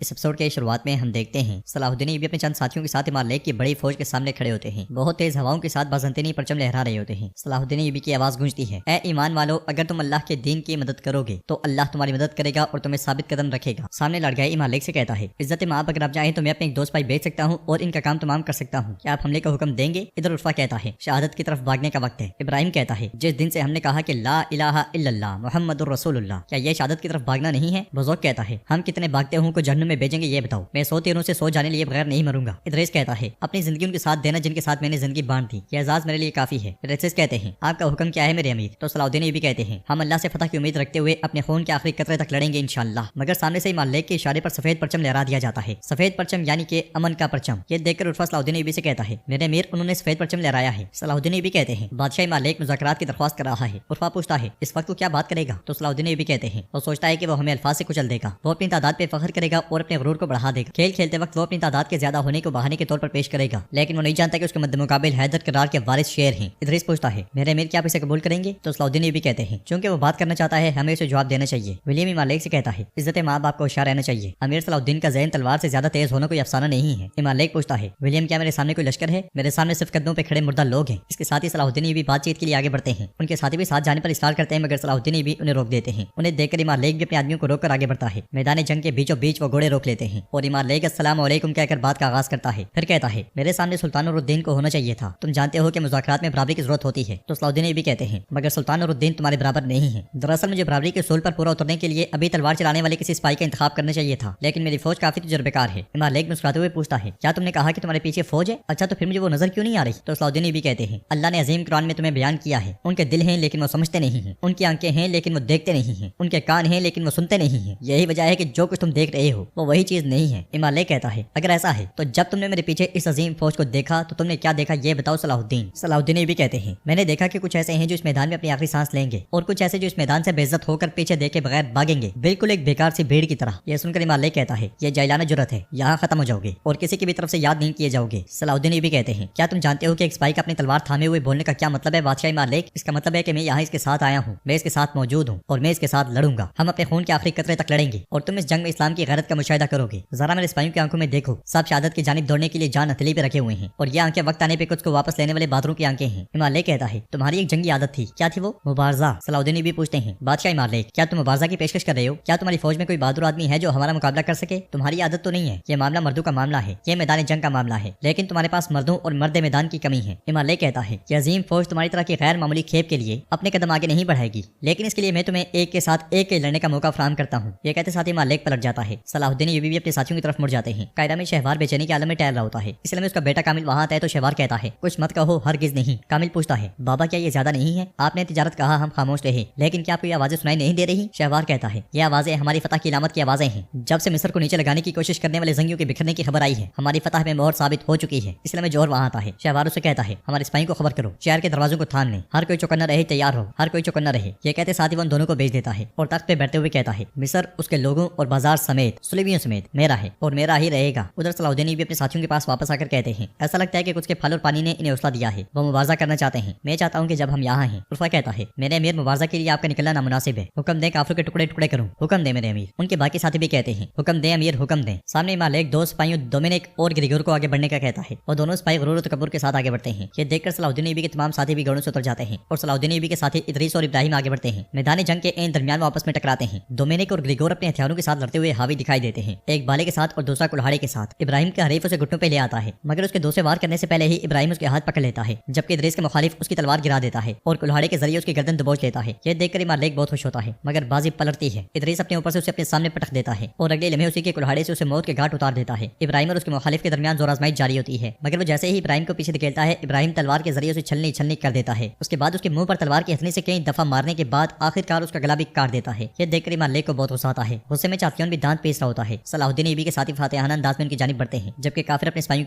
اس episode کے شروعات میں ہم دیکھتے ہیں صلاح الدین ایوبی اپنے چند ساتھیوں کے ساتھ ایمان لیک کی بڑی فوج کے سامنے کھڑے ہوتے ہیں۔ بہت تیز ہواؤں کے ساتھ بازنطینی پرچم لہرا رہے ہوتے ہیں۔ صلاح الدین ایوبی کی آواز گونجتی ہے، اے ایمان والو، اگر تم اللہ کے دین کی مدد کرو گے تو اللہ تمہاری مدد کرے گا اور تمہیں ثابت قدم رکھے گا۔ سامنے لڑکا ایمان لیک سے کہتا ہے، عزت مآب، اگر آپ چاہیں تو میں اپنے ایک دوست بھائی بیچ سکتا ہوں اور ان کا کام تمام کر سکتا ہوں، کیا آپ حملے کا حکم دیں گے؟ ادھر عرفہ کہتا ہے، شہادت کی طرف بھاگنے کا وقت ہے۔ ابراہیم کہتا ہے، جس دن سے ہم نے کہا کہ لا الہ الا اللہ محمد الرسول اللہ، کیا یہ شہادت کی طرف بھاگنا نہیں ہے؟ بزرگ کہتا ہے، ہم کتنے بھاگتے ہوں کو جہنم میں بھیجیں گے یہ بتاؤ، میں 100 تیروں سے 100 جانے لیے بغیر نہیں مروں گا۔ ادریس کہتا ہے، اپنی زندگی ان کے ساتھ دینا جن کے ساتھ میں نے زندگی باندھ دی، یہ اعزاز میرے لیے کافی ہے۔ ادریس کہتے ہیں، آپ کا حکم کیا ہے میرے امیر؟ تو صلاح الدین ایوبی کہتے ہیں، ہم اللہ سے فتح کی امید رکھتے ہوئے اپنے خون کے آخری قطرے تک لڑیں گے انشاءاللہ۔ مگر سامنے سے ایمان لیک کے اشارے پر سفید پرچم لہرا دیا جاتا ہے۔ سفید پرچم یعنی کہ امن کا پرچم۔ یہ دیکھ کر عرفہ صلاح الدین ایوبی سے کہتا ہے، میرے امیر، انہوں نے سفید پرچم لہرایا ہے۔ صلاح الدین ایوبی کہتے ہیں، بادشاہ ایمان لیک مذاکرات کی درخواست کر رہا ہے۔ عرفہ پوچھتا ہے، اس وقت وہ کیا بات کرے گا؟ تو صلاح الدین ایوبی کہتے ہیں، وہ سوچتا ہے کہ وہ ہمیں الفاظ سے کچل دے گا، وہ اپنی تعداد پہ فخر کرے گا اور اپنے غرور کو بڑھا دے گا۔ کھیل کھیلتے وقت وہ اپنی تعداد کے زیادہ ہونے کو بہانے کے طور پر پیش کرے گا، لیکن وہ نہیں جانتا کہ اس کے مد مقابل حیدر کرار کے وارث شیر ہیں۔ ادریس پوچھتا ہے، میرے امیر، کیا آپ اسے قبول کریں گے؟ تو صلاح الدین ایوبی کہتے ہیں، چونکہ وہ بات کرنا چاہتا ہے ہمیں اسے جواب دینا چاہیے۔ ولیم ایمان لیک سے کہتا ہے، عزت مآب، آپ کو ہوشیار رہنا چاہیے، امیر صلاح الدین کا ذہن تلوار سے زیادہ تیز ہونا کوئی افسانہ نہیں ہے۔ ایمان لیک پوچھتا ہے، ولیم، کیا میرے سامنے کوئی لشکر ہے؟ میرے سامنے صرف قدموں پہ کھڑے مردہ لوگ ہیں۔ اس کے ساتھ ہی صلاح الدین ایوبی بات چیت کے لیے آگے بڑھتے ہیں۔ ان کے ساتھی بھی ساتھ جانے پر اصرار کرتے ہیں، مگر صلاح الدین ایوبی انہیں روک دیتے ہیں۔ انہیں دیکھ کر ایمان لیک بھی اپنے آدمیوں کو روک کر آگے بڑھتا ہے۔ میدان جنگ کے بیچوں بیچ وہ گھوڑے روک لیتے ہیں اور ایمان لیک السلام علیکم کہہ کر بات کا آغاز کرتا ہے۔ پھر کہتا ہے، میرے سامنے سلطان نور الدین کو ہونا چاہیے تھا، تم جانتے ہو کہ مذاکرات میں برابری کی ضرورت ہوتی ہے۔ تو صلاح الدین ایوبی کہتے ہیں، مگر سلطان نور الدین تمہارے برابر نہیں ہے۔ دراصل مجھے برابری کے اصول پر پورا اترنے کے لیے ابھی تلوار چلانے والے کسی سپاہی کا انتخاب کرنا چاہیے تھا، لیکن میری فوج کافی تجربے کار ہے۔ ایمان لیک مسکراتے ہوئے پوچھتا ہے، کیا تم نے کہا کہ تمہارے پیچھے فوج ہے؟ اچھا، تو پھر مجھے وہ نظر کیوں نہیں آ رہی؟ تو صلاح الدین ایوبی کہتے ہیں، اللہ نے عظیم قرآن میں تمہیں بیان کیا ہے، ان کے دل ہیں لیکن وہ سمجھتے نہیں ہیں، ان کی آنکھیں ہیں لیکن وہ دیکھتے نہیں ہیں، ان کے کان ہیں لیکن وہ سنتے نہیں ہیں، یہی وجہ ہے کہ جو کچھ تم دیکھ رہے ہو وہ وہی چیز نہیں ہے۔ ایمان لیک کہتا ہے، اگر ایسا ہے تو جب تم نے میرے پیچھے اس عظیم فوج کو دیکھا تو تم نے کیا دیکھا یہ بتاؤ صلاح الدین۔ صلاح الدین ایوبی کہتے ہیں، میں نے دیکھا کہ کچھ ایسے ہیں جو اس میدان میں اپنی آخری سانس لیں گے اور کچھ ایسے جو اس میدان سے بے عزت ہو کر پیچھے دیکھے بغیر بھاگیں گے، بالکل ایک بیکار سی بھیڑ کی طرح۔ یہ سن کر ایمان لیک کہتا ہے، یہ جاہلانہ جرأت ہے، یہاں ختم ہو جاؤ گے اور کسی کی بھی طرف سے یاد نہیں کیے جاؤ گے۔ صلاح الدین ایوبی کہتے ہیں، کیا تم جانتے ہو کہ ایک سپاہی کا اپنی تلوار تھامے ہوئے بولنے کا کیا مطلب ہے؟ بادشاہ ایمان لیک، اس کا مطلب ہے کہ میں یہاں اس کے ساتھ آیا ہوں، میں اس کے ساتھ موجود ہوں اور میں اس کے ساتھ لڑوں گا، ہم اپنے خون کے آخری قطرے تک لڑیں گے اور تم اس جنگ میں اسلام کی غیرت کا مشاہدہ کرو گے۔ ذرا میرے سپاہیوں کی آنکھوں میں دیکھو، سب شہادت کی جانب دوڑنے کے لیے جان ہتھیلی پہ رکھے ہوئے ہیں اور یہ آنکھیں وقت آنے پہ کچھ کو واپس لینے والے بہادروں کی آنکھیں ہیں۔ ایمان لیک کہتا ہے، تمہاری ایک جنگی عادت تھی، کیا تھی وہ؟ مبارزہ۔ صلاح الدین ایوبی پوچھتے ہیں، بادشاہ ایمان لیک، کیا تم مبارزہ کی پیشکش کر رہے ہو؟ کیا تمہاری فوج میں کوئی بہادر آدمی ہے جو ہمارا مقابلہ کر سکے؟ تمہاری عادت تو نہیں ہے، یہ معاملہ مردوں کا معاملہ ہے، یہ میدان جنگ کا معاملہ ہے، لیکن تمہارے پاس مردوں اور مرد میدان کی کمی ہے۔ ایمان لیک کہتا ہے، یہ عظیم فوج تمہاری طرح کی غیر معمولی کھیپ کے لیے اپنے قدم آگے نہیں بڑھائے گی، لیکن اس کے لیے میں تمہیں ایک کے ساتھ ایک کے لڑنے کا موقع فراہم کرتا ہوں۔ یہ کہتے ساتھ ایمان لیک پلٹ جاتا ہے۔ صلاح الدین ایوبی بھی اپنے ساتھیوں کی طرف مڑ جاتے ہیں۔ قاہرہ میں شہوار بے چینی کے عالم میں ٹہل رہا ہوتا ہے، اس لیے میں اس کا بیٹا کامل وہاں آتا ہے تو شہوار کہتا ہے، کچھ مت کہو، ہرگز نہیں۔ کامل پوچھتا ہے، بابا کیا یہ زیادہ نہیں ہے؟ آپ نے تجارت کہا، ہم خاموش رہے، لیکن کیا آپ کو یہ آوازیں سنائی نہیں دے رہی؟ شہوار کہتا ہے، یہ آوازیں ہماری فتح کی علامت کی آوازیں ہیں، جب سے مصر کو نیچے لگانے کی کوشش کرنے والے زنگیوں کے بکھرنے کی خبر آئی ہے ہماری فتح میں مہر ثابت ہو چکی ہے، اس لیے میں جوہر وہاں آتا ہے۔ شہوار اسے کہتا ہے، ہمارے سپاہیوں کو خبر کرو، شہر کے دروازوں کو تھام لیں، ہر کوئی چوکنا رہے، تیار ہو، ہر کوئی چوکنا رہے۔ یہ کہتے ساتھ ہی وہ ان دونوں کو بھیج دیتا ہے اور تخت پہ بیٹھتے ہوئے کہتا ہے، مصر، اس کے لوگوں اور بازار سمیت، سلیبیوں سمیت میرا ہے اور میرا ہی رہے گا۔ ادھر صلاح الدین بھی اپنے ساتھیوں کے پاس واپس آ کر کہتے ہیں، ایسا لگتا ہے کہ کچھ کے پھل اور پانی نے انہیں حوصلہ دیا ہے، وہ مبارزہ کرنا چاہتے ہیں، میں چاہتا ہوں کہ جب ہم یہاں ہیں۔ عرفہ کہتا ہے، میرے امیر، مبارزہ کے لیے آپ کا نکلنا نامناسب ہے، حکم دیں کافروں کے ٹکڑے ٹکڑے کروں، حکم دیں میرے امیر۔ ان کے باقی ساتھی بھی کہتے ہیں، حکم دیں امیر، حکم دیں۔ سامنے ایمان لیک دو سپاہیوں ڈومینک اور گریگور کو آگے بڑھنے کا کہتا ہے، وہ دونوں سپاہی غرور و تکبر کے ساتھ آگے بڑھتے ہیں۔ یہ دیکھ کر صلاح الدین ایوبی کے تمام ساتھی بھی گھوڑوں سے اتر جاتے ہیں اور صلاح الدین ایوبی کے ساتھی ادریس اور ابراہیم آگے بڑھتے ہیں۔ میدان جنگ کے درمیان وہ آپس میں ٹکراتے ہیں۔ ڈومینک اور گریگور اپنے ہتھیاروں کے ساتھ لڑتے ہوئے حاوی دکھائی دیتے ہیں، ایک بالے کے ساتھ اور دوسرا کلہاڑے کے ساتھ۔ ابراہیم کا حریف اسے گھٹنوں پہ لے آتا ہے، مگر اس کے دوسرے وار کرنے سے پہلے ہی ابراہیم اس کے ہاتھ پکڑ لیتا ہے، جبکہ ادریس کے مخالف اس کی تلوار گرا دیتا ہے اور کلہاڑے کے ذریعے اس کی گردن دبوچ لیتا ہے۔ یہ دیکھ کر ایمان لیک بہت خوش ہوتا ہے، مگر بازی پلٹتی ہے۔ ادریس اپنے اوپر سے اسے اپنے سامنے پٹخ دیتا ہے اور اگلے لمحے اسی کے کلہاڑے سے اسے موت کے گھاٹ اتار دیتا ہے۔ ابراہیم اور اس کے مخالف کے درمیان زور آزمائی جاری ہوتی ہے، مگر وہ جیسے ہی ابراہیم کو پیچھے دھکیلتا ہے، ابراہیم تلوار کے ذریعے اسے چھلنی چھلنی کر دیتا ہے۔ اس کے بعد اس کے منہ پر تلوار کی ہتھنی سے کئی دفعہ مارنے کے بعد آخرکار اس کا گلا بھی کاٹ دیتا ہے۔ یہ دیکھ کر ایمان لیک کو بہت غصہ آتا ہے، غصے میں چاتیون بھی دانت پیس رہا ہوتا ہے۔ صلاح الدین ایوبی کے ساتھی فاتحانہ انداز میں ان کی جانب بڑھتے ہیں، جبکہ کافر اپنے سپاہیوں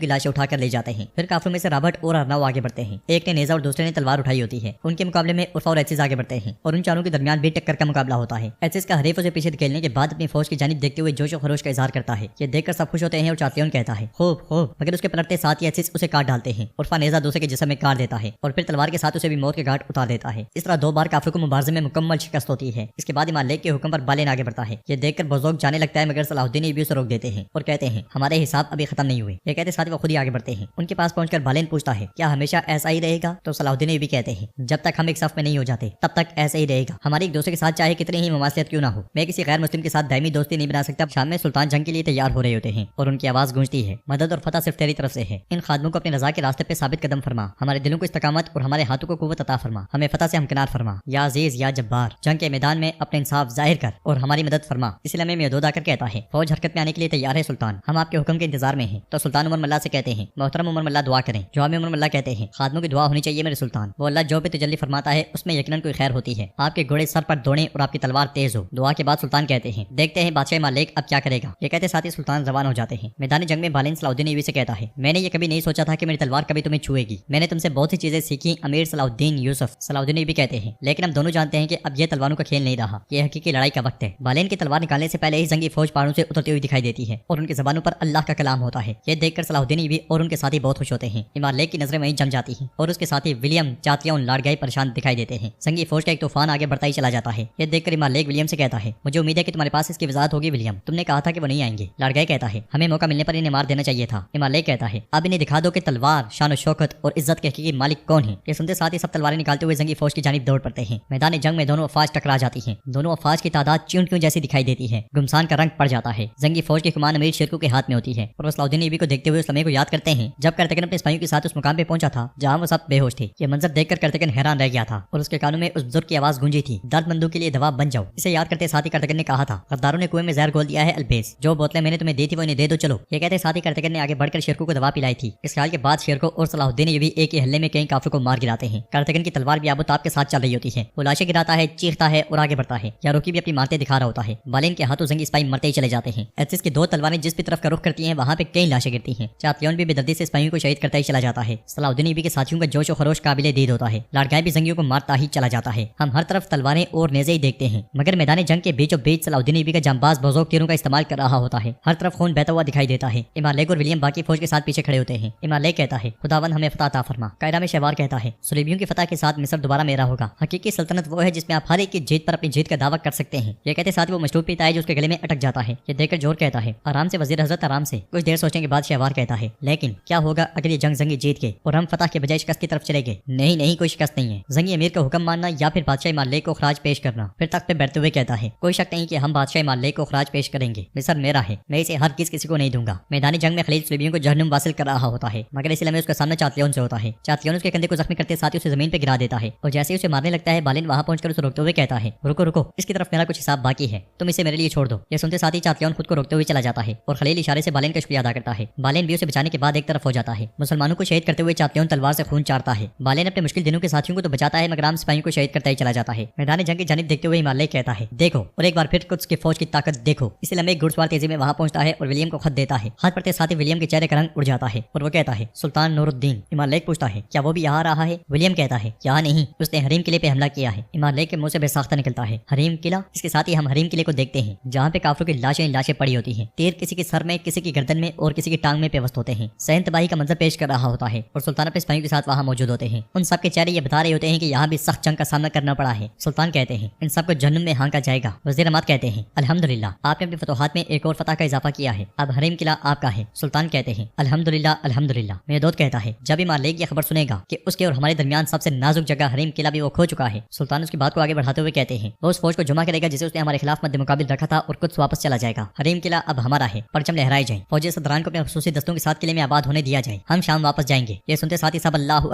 کی لاشیں اٹھا کر لے جاتے ہیں۔ پھر کافروں میں سے رابرٹ اور ارناؤ آگے بڑھتے ہیں، ایک نے نیزہ اور دوسرے نے تلوار اٹھائی ہوتی ہے۔ ان کے مقابلے میں عرفہ اور ایسیس آگے بڑھتے ہیں اور ان چاروں کے درمیان بھی ٹکر کا مقابلہ ہوتا ہے۔ ایسیس کا حریف اسے پیچھے دھکیلنے کے بعد اپنی فوج کی جانب دیکھتے ہوئے جوش و خروش کا اظہار کرتا ہے۔ یہ دیکھ کر سب خوش ہوتے ہیں اور چاتیون کہتا ہے، خوب خوب، مگر اس کے پلٹتے ساتھ ہی ایسیس اسے کاٹ ڈالتے ہیں۔ عرفہ نیزہ دوسرے کے جسم میں کاٹ دیتا ہے اور پھر تلوار کے ساتھ اسے بھی موت کے گھاٹ اتار دیتا ہے۔ اس طرح دو بار کافروں کو مبارزے میں مکمل شکست ہوتی ہے۔ اس کے بعد ایمان لیک کے حکم پر بالین آگے بڑھتا ہے۔ یہ دیکھ کر بزرگ جانے لگتا ہے، مگر صلاح الدین ایوبی اسے روک دیتے ہیں اور کہتے ہیں ہمارے حساب ابھی ختم نہیں ہوئے۔ یہ کہتے ساتھ وہ خود ہی آگے بڑھتے ہیں۔ ان کے پاس پہنچ کر بالین پوچھتا ہے کیا ہمیشہ ایسا ہی رہے گا؟ تو صلاح الدین ایوبی کہتے ہیں جب تک ہم ایک صف میں نہیں ہو جاتے تب تک ایسا ہی رہے گا، ہماری ایک دوسرے کے ساتھ چاہے کتنی ہی مماثلت کیوں نہ ہو، میں کسی غیر مسلم کے ساتھ دائمی دوستی نہیں بنا سکتا۔ شام میں سلطان جنگ کے لیے تیار ہو رہے ہوتے ہیں اور ان کی آواز گونجتی ہے مدد اور فتح صرف تیری طرف سے ہے، ان خادموں کو اپنی رضا کے راستے پہ ثابت قدم فرما، ہمارے دلوں کو استقامت اور ہمارے ہاتھوں کو قوت عطا فرما، ہمیں فتح سے ہمکنار فرما، یا عزیز یا جبار، جنگ کے میدان میں اپنے انصاف ظاہر کر اور ہماری مدد فرما۔ اس لمحے میں دو آ کر کہتا ہے فوج حرکت میں آنے کے لیے تیار ہے سلطان، ہم آپ کے حکم کے انتظار میں ہیں۔ تو سلطان عمر ملا سے کہتے ہیں محترم عمر ملا دعا کریں۔ جواب میں عمر ملا کہتے ہیں خادموں کی دعا ہونی چاہیے میرے سلطان، وہ اللہ جو بھی تجلی فرماتا ہے اس میں یقیناً کوئی خیر ہوتی ہے، آپ کے گھوڑے سر پر دوڑیں اور آپ کی تلوار تیز ہو۔ دعا کے بعد سلطان کہتے ہیں دیکھتے ہیں بادشاہ مالک اب کیا کرے گا۔ یہ کہتے ساتھ ہی سلطان روان ہو جاتے ہیں۔ میدان جنگ میں بالین صلاح الدین ایوبی سے کہتا ہے میں نے یہ کبھی نہیں سوچا تھا کہ میری تلوار کبھی تمہیں چھوئے گی، میں نے تم سے بہت سی چیزیں سیکھی امیر صلاح الدین یوسف۔ صلاح الدین ایوبی کہتے ہیں لیکن ہم دونوں جانتے ہیں کہ اب یہ تلواروں کا کھیل نہیں رہا، یہ حقیقی لڑائی کا وقت ہے۔ بالین کی تلوار نکالنے سے پہلے ہی زنگی فوج پہاڑوں سے اترتی ہوئی دکھائی دیتی ہے اور ان کی زبانوں پر اللہ کا کلام ہوتا ہے۔ یہ دیکھ کر صلاح الدین ایوبی اور ان کے ساتھی بہت خوش ہوتے ہیں۔ امام لیک کی نظریں وہیں جم جاتی ہیں اور اس کے ساتھی ولیم چاتیون لاڑگائی پریشان دکھائی دیتے ہیں۔ زنگی فوج کا ایک طوفان آگے بڑھتا ہی چلا جاتا ہے۔ یہ دیکھ کر امام لیک ولیم سے کہتا ہے مجھے امید ہے کہ تمہارے پاس اس کی وضاحت ہوگی ولیم، تم نے کہا تھا کہ وہ نہیں آئیں گے۔ لاڑگائی کہتا ہے ہمیں موقع ملنے پر انہیں مار دینا چاہیے تھا۔ امام لیک کہتا ہے اب انہیں دکھا دو کہ تلوار شان و شوکت اور عزت کے حقیقی مالک کون ہیں۔ یہ سنتے ساتھ ہی سب تلواریں نکالتے ہوئے زنگی فوج کی جانب دوڑ پڑتے ہیں۔ میدان جنگ میں دونوں افواج ٹکرا جاتی ہیں، دونوں افواج کی تعداد چیونٹیوں جیسی دکھائی دیتی ہے، گمسان کا رنگ پڑ جاتا ہے۔ زنگی فوج کی کمان امیر شیرکو کے ہاتھ میں ہوتی ہے اور وہ صلاح الدین ایوبی کو دیکھتے ہوئے اس لمحے کو یاد کرتے ہیں جب کرتگن اپنے سپاہیوں کے ساتھ اس مقام پہ پہنچا تھا جہاں وہ سب بے ہوش تھے۔ یہ منظر دیکھ کر کرتگن حیران رہ گیا تھا اور اس کے کانوں میں اس بزرگ کی آواز گونجی تھی درد مندوں کے لیے دوا بن جاؤ۔ اسے یاد کرتے ساتھ ہی کرتگن نے کہا تھا غداروں نے کنویں میں زہر گھول دیا ہے البیس، جو بوتلیں میں نے تمہیں دی تھی وہ انہیں دے دو چلو۔ یہ کہتے ساتھ ہی کرتگن نے آگے بڑھ کر شیرکو کو دوا پلائی تھی۔ اس خیال کے بعد شیرکو اور صلاح الدین ایوبی ایک ہی ہلے میں کئی کافروں کو مار گراتے ہیں۔ کرتگن کی تلوار بھی آب و تاب کے ساتھ چل رہی ہوتی ہے، وہ لاشیں گراتا ہے، چیختا ہے اور آگے بڑھتا ہے، یاروکی بھی اپنی مارتے دکھا رہا ہوتا ہے۔ بالین کے ہاتھوں زنگی سپاہی مرتے ہی چلے جاتے ہیں۔ ایتھس کی دو تلواریں جس بھی طرف کا رخ کرتی ہیں وہاں پہ کئی لاشیں گرتی ہیں۔ چاتیون بھی بے دردی سے سپاہیوں کو شہید کرتا ہی چلا جاتا ہے۔ صلاح الدین ایوبی کے ساتھیوں کا جوش و خروش قابل دید ہوتا ہے، لاڑگائے بھی زنگیوں کو مارتا ہی چلا جاتا ہے۔ ہم ہر طرف تلواریں اور نیزے ہی دیکھتے ہیں مگر میدان جنگ کے بیچوں بیچ صلاح الدین ایوبی کا جانباز بزرگ تیروں کا استعمال کر رہا ہوتا ہے، ہر طرف خون بہتا ہوا دکھائی دیتا ہے۔ امام لیک اور ولیم باقی فوج کے ساتھ پیچھے کھڑے ہوتے ہیں۔ امام لیک کہتا ہے خداوند ہمیں فتح عطا فرما۔ قائرہ میں شہوار کہتا ہے صلیبیوں کی فتح کے ساتھ مصر دوبارہ میرا ہوگا، حقیقی سلطنت وہ ہے جس میں آپ ہر ایک کی جیت پر اپنی جیت کا دعویٰ کر سکتے ہیں۔ یہ کہتے ساتھ وہ مشروب پیتا ہے جو اس کے گلے میں اٹک جاتا ہے۔ یہ دیکھ کر جوہر کہتا ہے آرام سے وزیر حضرت آرام سے۔ کچھ دیر سوچنے کے بعد شہوار کہتا ہے لیکن کیا ہوگا اگر یہ جنگ زنگی جیت گئے اور ہم فتح کے بجائے شکست کی طرف چلے گئے؟ نہیں نہیں کوئی شکست نہیں ہے، زنگی امیر کا حکم ماننا یا پھر بادشاہ امام لیک کو خراج پیش کرنا۔ پھر تخت پہ بیٹھتے ہوئے کہتا ہے کوئی شک نہیں کہ ہم بادشاہ امام لیک کو خراج پیش کریں گے، مصر میرا ہے، میں اسے ہر کسی کو نہیں دوں گا۔ میدان جنگ میں خلیل صلیبیوں کو جہنم واصل کر رہا ہوتا ہے مگر اسی لمحے اس کا سامنا چاتلیون سے ہوتا ہے۔ چاتلیون اس کے کندھے کو زخمی کرتے ساتھ ہی اسے زمین پہ گرا دیتا ہے اور جیسے ہی اسے مارنے لگتا ہے بالین وہاں پہنچ کر اسے روکتے ہوئے کہتا ہے رکو رکو، اس کی طرف میرا کچھ حساب باقی ہے، تم اسے میرے لیے چھوڑ دو۔ یہ سنتے ساتھ ہی چاتلیون خود کو روکتے ہوئے چلا جاتا ہے اور خلیل اشارے سے بالین کا شکریہ ادا کرتا ہے۔ بالین بھی اسے بچانے کے بعد ایک طرف ہو جاتا ہے۔ مسلمانوں کو شہید کرتے ہوئے چاتلیون تلوار سے خون چارتا ہے۔ بالین اپنے مشکل دنوں کے ساتھیوں کو تو بچاتا ہے مگر عام سپاہیوں کو شہید کرتا ہی چلا جاتا ہے۔ میدان جنگ کی جانب دیکھتے ہوئے امام لیک کہتا ہے دیکھو اور ایک بار پھر قدس کی فوج کی طاقت دیکھو۔ اسی لمحے ایک گھڑ سوار تیزی میں وہاں پہنچتا ہے اور ولیم کو خط دیتا ہے۔ خط پڑھتے ساتھ ہی ولیم کے چہرے کا رنگ اڑ جاتا ہے اور وہ کہتا ہے سلطان نور الدین۔ امام لیک پوچھتا ہے کیا وہ بھی یہاں آ رہا ہے؟ ولیم کہتا ہے یہاں نہیں، اس نے حریم قلعے پہ حملہ کیا ہے۔ امام لیک کے منہ سے بے ساختہ نکلتا ہے حریم قلعہ؟ اس کے ساتھ ہی ہم حریم قلعے کو دیکھتے ہیں جہاں پہ کافروں کی لاشیں پڑی ہوتی ہیں، تیر کسی کے سر میں، کسی کی گردن میں اور کسی کی ٹانگ میں پیوست ہوتے ہیں۔ سین تباہی کا منظر پیش کر رہا ہوتا ہے اور سلطان اپنے سپاہیوں کے ساتھ وہاں موجود ہوتے ہیں۔ ان سب کے چہرے یہ بتا رہے ہوتے ہیں کہ یہاں بھی سخت جنگ کا سامنا کرنا پڑا ہے۔ سلطان کہتے ہیں ان سب کو جہنم میں ہانکا جائے گا۔ وزیر اعظم کہتے ہیں الحمدللہ آپ نے اپنی فتوحات میں ایک اور فتح کا اضافہ کیا ہے، اب حریم قلعہ آپ کا ہے۔ سلطان کہتے ہیں الحمدللہ الحمدللہ۔ میردود کہتا ہے جب امام لیک یہ خبر سنے گا کہ اس کے اور ہمارے درمیان سب سے نازک جگہ حریم قلعہ بھی وہ کھو چکا ہے، سلطان اس کی بات کو آگے بڑھاتے ہوئے کہتے ہیں وہ اس فوج کو جمع کرے گا جسے اس نے ہمارے خلاف مد مقابل رکھا تھا اور قدس واپس چلا جائے گا۔ حریم قلعہ اب ہمارا ہے، پرچم لہرائے جائیں، فوجی صدران کو اپنے خصوصی دستوں کے ساتھ قلعے میں آباد ہونے دیا جائے، ہم شام واپس جائیں گے۔ یہ سنتے ساتھ ہی سب اللہ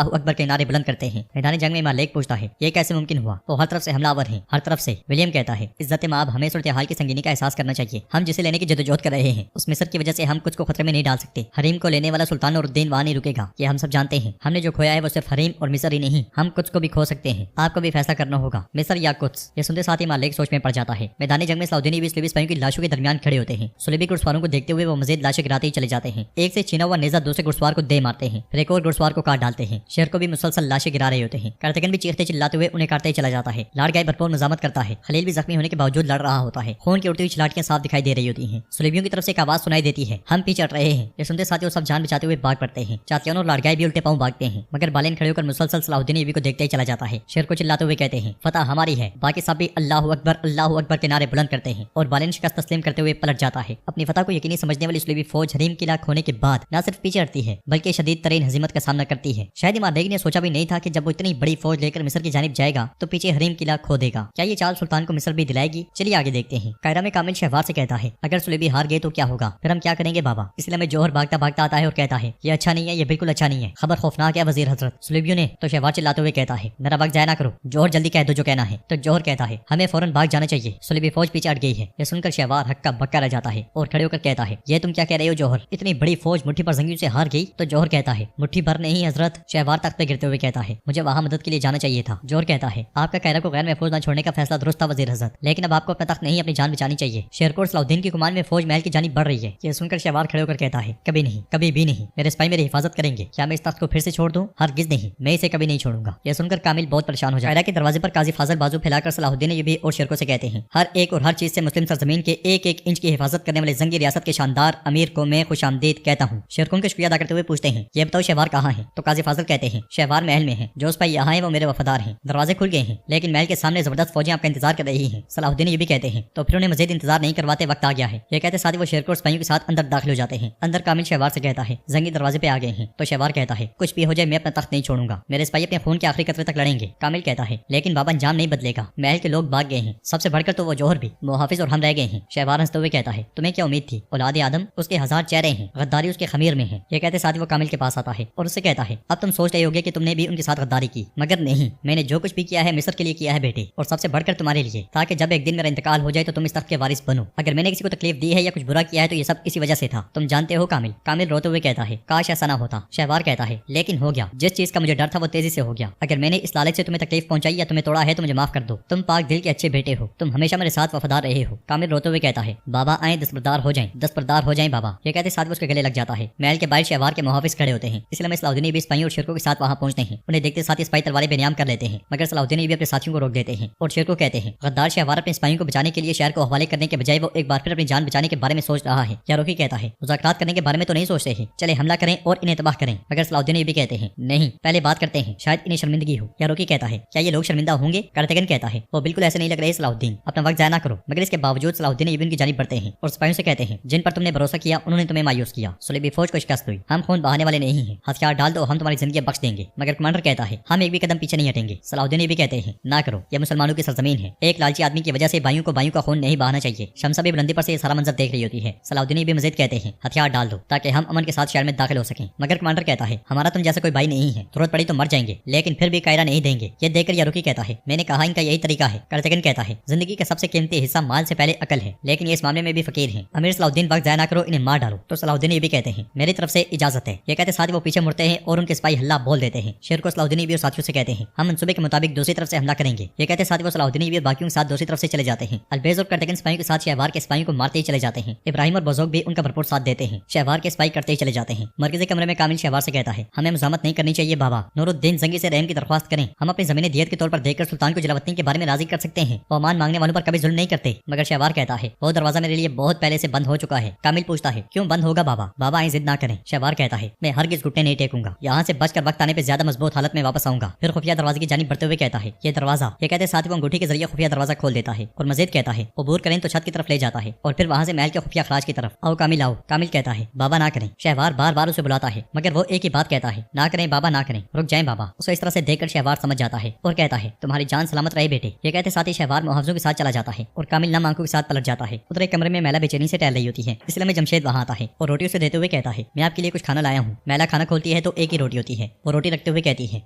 اکبر کے نعرے بلند کرتے ہیں۔ میدان جنگ میں امام لیک پوچھتا ہے یہ کیسے ممکن ہوا؟ وہ ہر طرف سے حملہ آور ہیں، ہر طرف سے۔ ولیم کہتا ہے عزت مآب ہمیں صورتحال کی سنگینی کا احساس کرنا چاہیے، ہم جسے لینے کی جدوجہد کر رہے ہیں اس مصر کی وجہ سے ہم کچھ کو خطرے میں نہیں ڈال سکتے۔ حریم کو لینے والا سلطان نور الدین وہاں نہیں رکے گا، یہ ہم سب جانتے ہیں۔ ہم نے جو کھویا ہے وہ صرف حریم اور مصر ہی نہیں، ہم کچھ کو بھی کھو سکتے ہیں، آپ کو بھی فیصلہ کرنا ہوگا مصر یا قدس۔ یہ سنتے ساتھ ہی امام لیک سوچ میں پڑ جاتا ہے۔ میدان جنگ میں صلاح الدین ایوبی صلیبی سپاہیوں کی لاشوں کے درمیان کھڑے ہوتے ہیں۔ صلیبی گھڑسواروں کو دیکھتے ہوئے وہ مزید لاشیں گراتے ہی چلے جاتے ہیں، ایک سے چھینا ہوا نیزہ دوسرے گھڑسوار کو دے مارتے ہیں، پھر ایک اور گھڑسوار کو کاٹ ڈالتے ہیں۔ شیر کو بھی مسلسل لاشیں گرا رہے ہوتے ہیں، کرتگن بھی چیختے چلاتے ہوئے انہیں کاٹتے ہی چلا جاتا ہے۔ لاڑگائے بھرپور مزاحمت کرتا ہے، خلیل بھی زخمی ہونے کے باوجود لڑ رہا ہوتا ہے، خون کی اڑتی ہوئی چھلاٹیاں صاف دکھائی دے رہی ہوتی ہیں۔ صلیبیوں کی طرف سے ایک آواز سنائی دیتی ہے ہم پیچھے ہٹ رہے ہیں۔ یہ سنتے ساتھ ہی سب جان بچاتے ہوئے بھاگ پڑتے ہیں۔ چاتلیون اور لاڑگائے بھی الٹے پاؤں بھاگتے ہیں مگر بالین کھڑے ہو کر مسلسل صلاح الدین ایوبی کو دیکھتے ہی چلا جاتا ہے۔ شیر کو چلاتے ہوئے کہتے ہیں فتح ہماری ہے، باقی سب بھی اللہ اکبر کے نعرے بلند کرتے ہیں اور بالین شکست शिकस्त तस्लीम करते हुए पलट जाता है। अपनी फतह को यकीनी समझने वाली सलेबी फौज हरीम किला खोने के बाद न सिर्फ पीछे हटती है बल्कि शदीद तरीन हजीमत का सामना करती है। शायद इमाम बेग ने सोचा भी नहीं था कि जब वो इतनी बड़ी फौज लेकर मिस्र की जानिब जाएगा तो पीछे हरीम किला खो देगा। क्या ये चाल सुल्तान को मिस्र भी दिलाएगी? चलिए आगे देखते हैं। कायरा में कामिल शहवार से कहता है, अगर सुलेबी हार गए तो क्या होगा, फिर हम क्या करेंगे बाबा? इसलिए में जौहर भागता भागता आता है और कहता है, ये अच्छा नहीं है, ये बिल्कुल अच्छा नहीं है, खबर खौफनाक है वजीर हजरत। सुलेबियों ने तो शहवार चिल्लाते हुए कहता है, मेरा वक्त जाया ना करो, जौहर जल्दी कह दो जो कहना है। तो जौहर कहता है, हमें फौरन भाग जाना चाहिए, सुलेबी फौज पीछे हट गई है। यह सुनकर शहवार हक्का बक्का रह जाता है और खड़े होकर कहता है, ये तुम क्या कह रहे हो जौहर, इतनी बड़ी फौज मुट्ठी पर जंगियों से हार गई? तो जौहर कहता है, मुट्ठी भर नहीं हजरत। शहवार तख्त पे गिरते हुए कहता है, मुझे वहाँ मदद के लिए जाना चाहिए था। जौहर कहता है, आपका कायरा को गैर महफूज न छोड़ने का फैसला दुरुस्त था वजीर हजरत, लेकिन अब आपको अपना तख्त नहीं अपनी जान बचानी चाहिए। शेरकोट सलाउद्दीन की कुमान में फौज महल की जानिब बढ़ रही है। यह सुनकर शहवार खड़े होकर कहता है, कभी नहीं, कभी भी नहीं, मेरे सिपाही मेरी हिफाजत करेंगे। क्या मैं इस तख्त को फिर से छोड़ दूं? हरगिज नहीं, मैं इसे कभी नहीं छोड़ूंगा। यह सुनकर कामिल बहुत परेशान हो जाए। कायरा के दरवाजे पर काजी फाजल बाजू फैलाकर सलाहुद्दीन अय्यूबी और शेरको से कहते हैं, हर एक और हर चीज से मुस्लिम सरजमीन के एक एक इंच की हिफाजत करने वाले जंगी रियासत के शानदार अमीर को मैं खुशामदीद कहता हूँ। शेरको उनका शुक्रिया अदा करते हुए पूछते हैं, ये बताओ शहवार कहाँ है? तो काजी फाजल कहते हैं, शहवार महल में है, जो सिपाही यहाँ है वो मेरे वफादार हैं। दरवाजे खुल गए हैं लेकिन महल के सामने जबरदस्त फौजें आपका इंतजार कर रही हैं। सलाहुद्दीन अय्यूबी कहते हैं, तो फिर उन्हें मजीद इंतजार नहीं करवाते, वक्त आ गया है। ये कहते साथ ही वो शेरको और सिपाहियों के साथ अंदर दाखिल हो जाते हैं। अंदर कामिल शहवार से कहता है, जंगी दरवाजे पे आ गए हैं। तो शहवार कहता है, कुछ भी हो जाए मैं अपना तख्त नहीं छोड़ूंगा, मेरे सिपाही अपने खून के आखिरी कतरे तक लड़ेंगे। कामिल कहता है, लेकिन बाबा अंजाम नहीं बदलेगा, महल के लोग भाग गए हैं, सबसे बढ़कर तो वो जौहर भी, मुहाफिज और हम रह गए हैं। शहवार हंसते हुए कहता है, तुम्हें क्या उम्मीद थी? औलाद आदम उसके हजार चेहरे हैं, गद्दारी उसके खमीर में है। ये कहते साथ ही वो कामिल के पास आता है और उससे कहता है, अब तुम सोच रहे होगे कि तुमने भी उनके साथ गद्दारी की, मगर नहीं, मैंने जो कुछ भी किया है मिस्र के लिए किया है बेटे, और सबसे बढ़कर तुम्हारे लिए, ताकि जब एक दिन मेरा इंतकाल हो जाए तो तुम इस तख्त के वारिस बनो। अगर मैंने किसी को तकलीफ दी है या कुछ बुरा किया है तो ये सब इसी वजह से था, तुम जानते हो कामिल। कामिल रोते हुए कहता है, काश ऐसा ना होता। शहवार कहता है, लेकिन हो गया, जिस चीज का मुझे डर था वो तेजी से हो गया। अगर मैंने इस लालच से तुम्हें तकलीफ पहुंचाई या तुम्हें तोड़ा है तो मुझे माफ कर दो, तुम पाक दिल के अच्छे बेटे हो, तुम हमेशा मेरे साथ वफादार रहे हो। कामिल रोते हुए कहता है, बाबा आए दस्तबरदार हो जाएं, दस्तबरदार हो जाएं बाबा। ये कहते साथ ही उसके गले लग जाता है। महल के बाहर शहवार के मुहाफिज खड़े होते हैं, इसलिए सलाहुद्दीन भी सिपाहियों और शेरको के साथ वहां पहुंचते हैं। उन्हें देखते साथ ही सिपाही तलवारें बेनियाम कर लेते हैं, मगर सलाहुद्दीन भी अपने साथियों को रोक देते हैं और शेरको कहते हैं, गद्दार शहवार अपने सिपाहियों को बचाने के लिए शहर को हवाले करने के बजाय वो एक बार फिर अपनी जान बचाने के बारे में सोच रहा है। यारोकी कहता है, मुज़ाकरात करने के बारे में तो नहीं सोचते हैं, चले हमला करें और इन्हें तबाह करें। मगर सलाहुद्दीन भी कहते हैं, नहीं, पहले बात करते हैं, शायद इन्हें शर्मिंदगी हो। यारोकी कहता है, क्या ये लोग शर्मिंदा होंगे? कार्तिकन कहता है, वो बिल्कुल ऐसे नहीं लग रहे सलाहुद्दीन, अपना वक्त जाया ना करो। मगर इसके बावजूद सलाहुद्दीन उनकी जानिब बढ़ते हैं और सिपाहियों से कहते हैं, जिन पर तुमने भरोसा किया उन्होंने तुम्हें मायूस किया, सुलेबी फौज को शिकस्त हुई, हम खून बहाने वाले नहीं हैं, हथियार डाल दो, हम तुम्हारी जिंदगी बख्श देंगे। मगर कमांडर कहता है, हम एक भी कदम पीछे नहीं हटेंगे। सलाहुद्दीन भी कहते हैं, ना करो, यह मुसलमानों की सरजमीन है, एक लालची आदमी की वजह से भाइयों को भाइयों का खून नहीं बहाना चाहिए। शमसा भी बुलंदी पर से ये सारा मंजर देख रही होती है। सलाहुद्दीन भी मजीद कहते हैं, हथियार डाल दो ताकि हम अमन के साथ शहर में दाखिल हो सकें। मगर कमांडर कहता है, हमारा तुम जैसा कोई भाई नहीं है, जरूरत पड़ी तो मर जाएंगे, लेकिन फिर भी कायरा नहीं देंगे। ये देखकर यारुकी कहता है, मैंने कहा इनका यही तरीका है। कार्तिकन कहता है, जिंदगी का सबसे कीमती हिस्सा माल से पहले अकल है, लेकिन ये इस मामले में भी फकीर है। अमीर सलाहुद्दीन वक्त जाया ना करो, इन्हें मार डालो। तो सलाहुद्दीन भी कहते हैं, मेरी तरफ से इजाजत है। ये कहते साथ ही वो पीछे मुड़ते हैं और उनके सिपाही हल्ला बोल देते हैं। शेर को सलाहुद्दीन भी और साथियों से कहते हैं, हम मंसूबे के मुताबिक दूसरी तरफ से हमला करेंगे। ये कहते साथ ही वो सलाहुद्दीन भी बाकियों के साथ दूसरी तरफ से चले जाते हैं। अलबेज और कार्तिकन सिपाहियों के साथ शहवार के सिपाहियों को मारते ही चले जाते हैं। इब्राहिम और बज़ोग भी उनका भरपूर साथ देते हैं। शहवार के सिपाही करते ही चले जाते हैं। मरकजी कमरे में कामिल शहवार से कहता है, हमें मुज़ामत नहीं करनी चाहिए बाबा, नूरुद्दीन जंगी से रहम की दरख्वास्त करें, हम अपनी जमीनें दियत के तौर पर देकर सुल्तान को जलावतनी के बारे में राजी कर सकते हैं, वो अमान मांगने वालों पर कभी जुल्म नहीं करते। मगर शहवार कहता है, वो दरवाजा मेरे लिए बहुत पहले से बंद हो चुका है। कामिल पूछता है, क्यों बंद होगा बाबा? बाबा आए जिद ना करें। शहवार कहता है, मैं हरगिज़ घुटने नहीं टेकूंगा, यहाँ से बचकर वक्त आने पर ज्यादा मजबूत हालत में वापस आऊंगा। फिर खुफिया दरवाजे की जानिब बढ़ते हुए कहता है, ये दरवाजा। ये कहते साथ ही वो अंगूठी के जरिए खुफिया दरवाजा खोल देता है और मजीद कहता है, अबूर करें तो छत की तरफ ले जाता है और फिर वहाँ से महल के खुफिया खराज की तरफ। आओ कामिल आओ। कामिल कहता है, बाबा ना करें। शहवार बार बार उसे बुलाता है मगर वो एक ही बात कहता है, ना करें बाबा ना करें, रुक जाएं बाबा। उसे इस तरह से देखकर शहवार समझ जाता है और कहता है, तुम्हारी जान सलामत रहे बेटे। ये कहते साथ ही शहवार मुहावजों के साथ चला जाता है और कामिल नम आंखों के साथ पलट जाता है। उधर एक कमरे में मैला बेचैनी से टहल रही होती है, इसलिए में जमशेद वहाँ आता है और रोटी उसे देते हुए कहता है, मैं आपके लिए कुछ खाना लाया हूँ। मैला खाना खोलती है तो एक ही रोटी होती है। वो रोटी रखते हुए कहती है,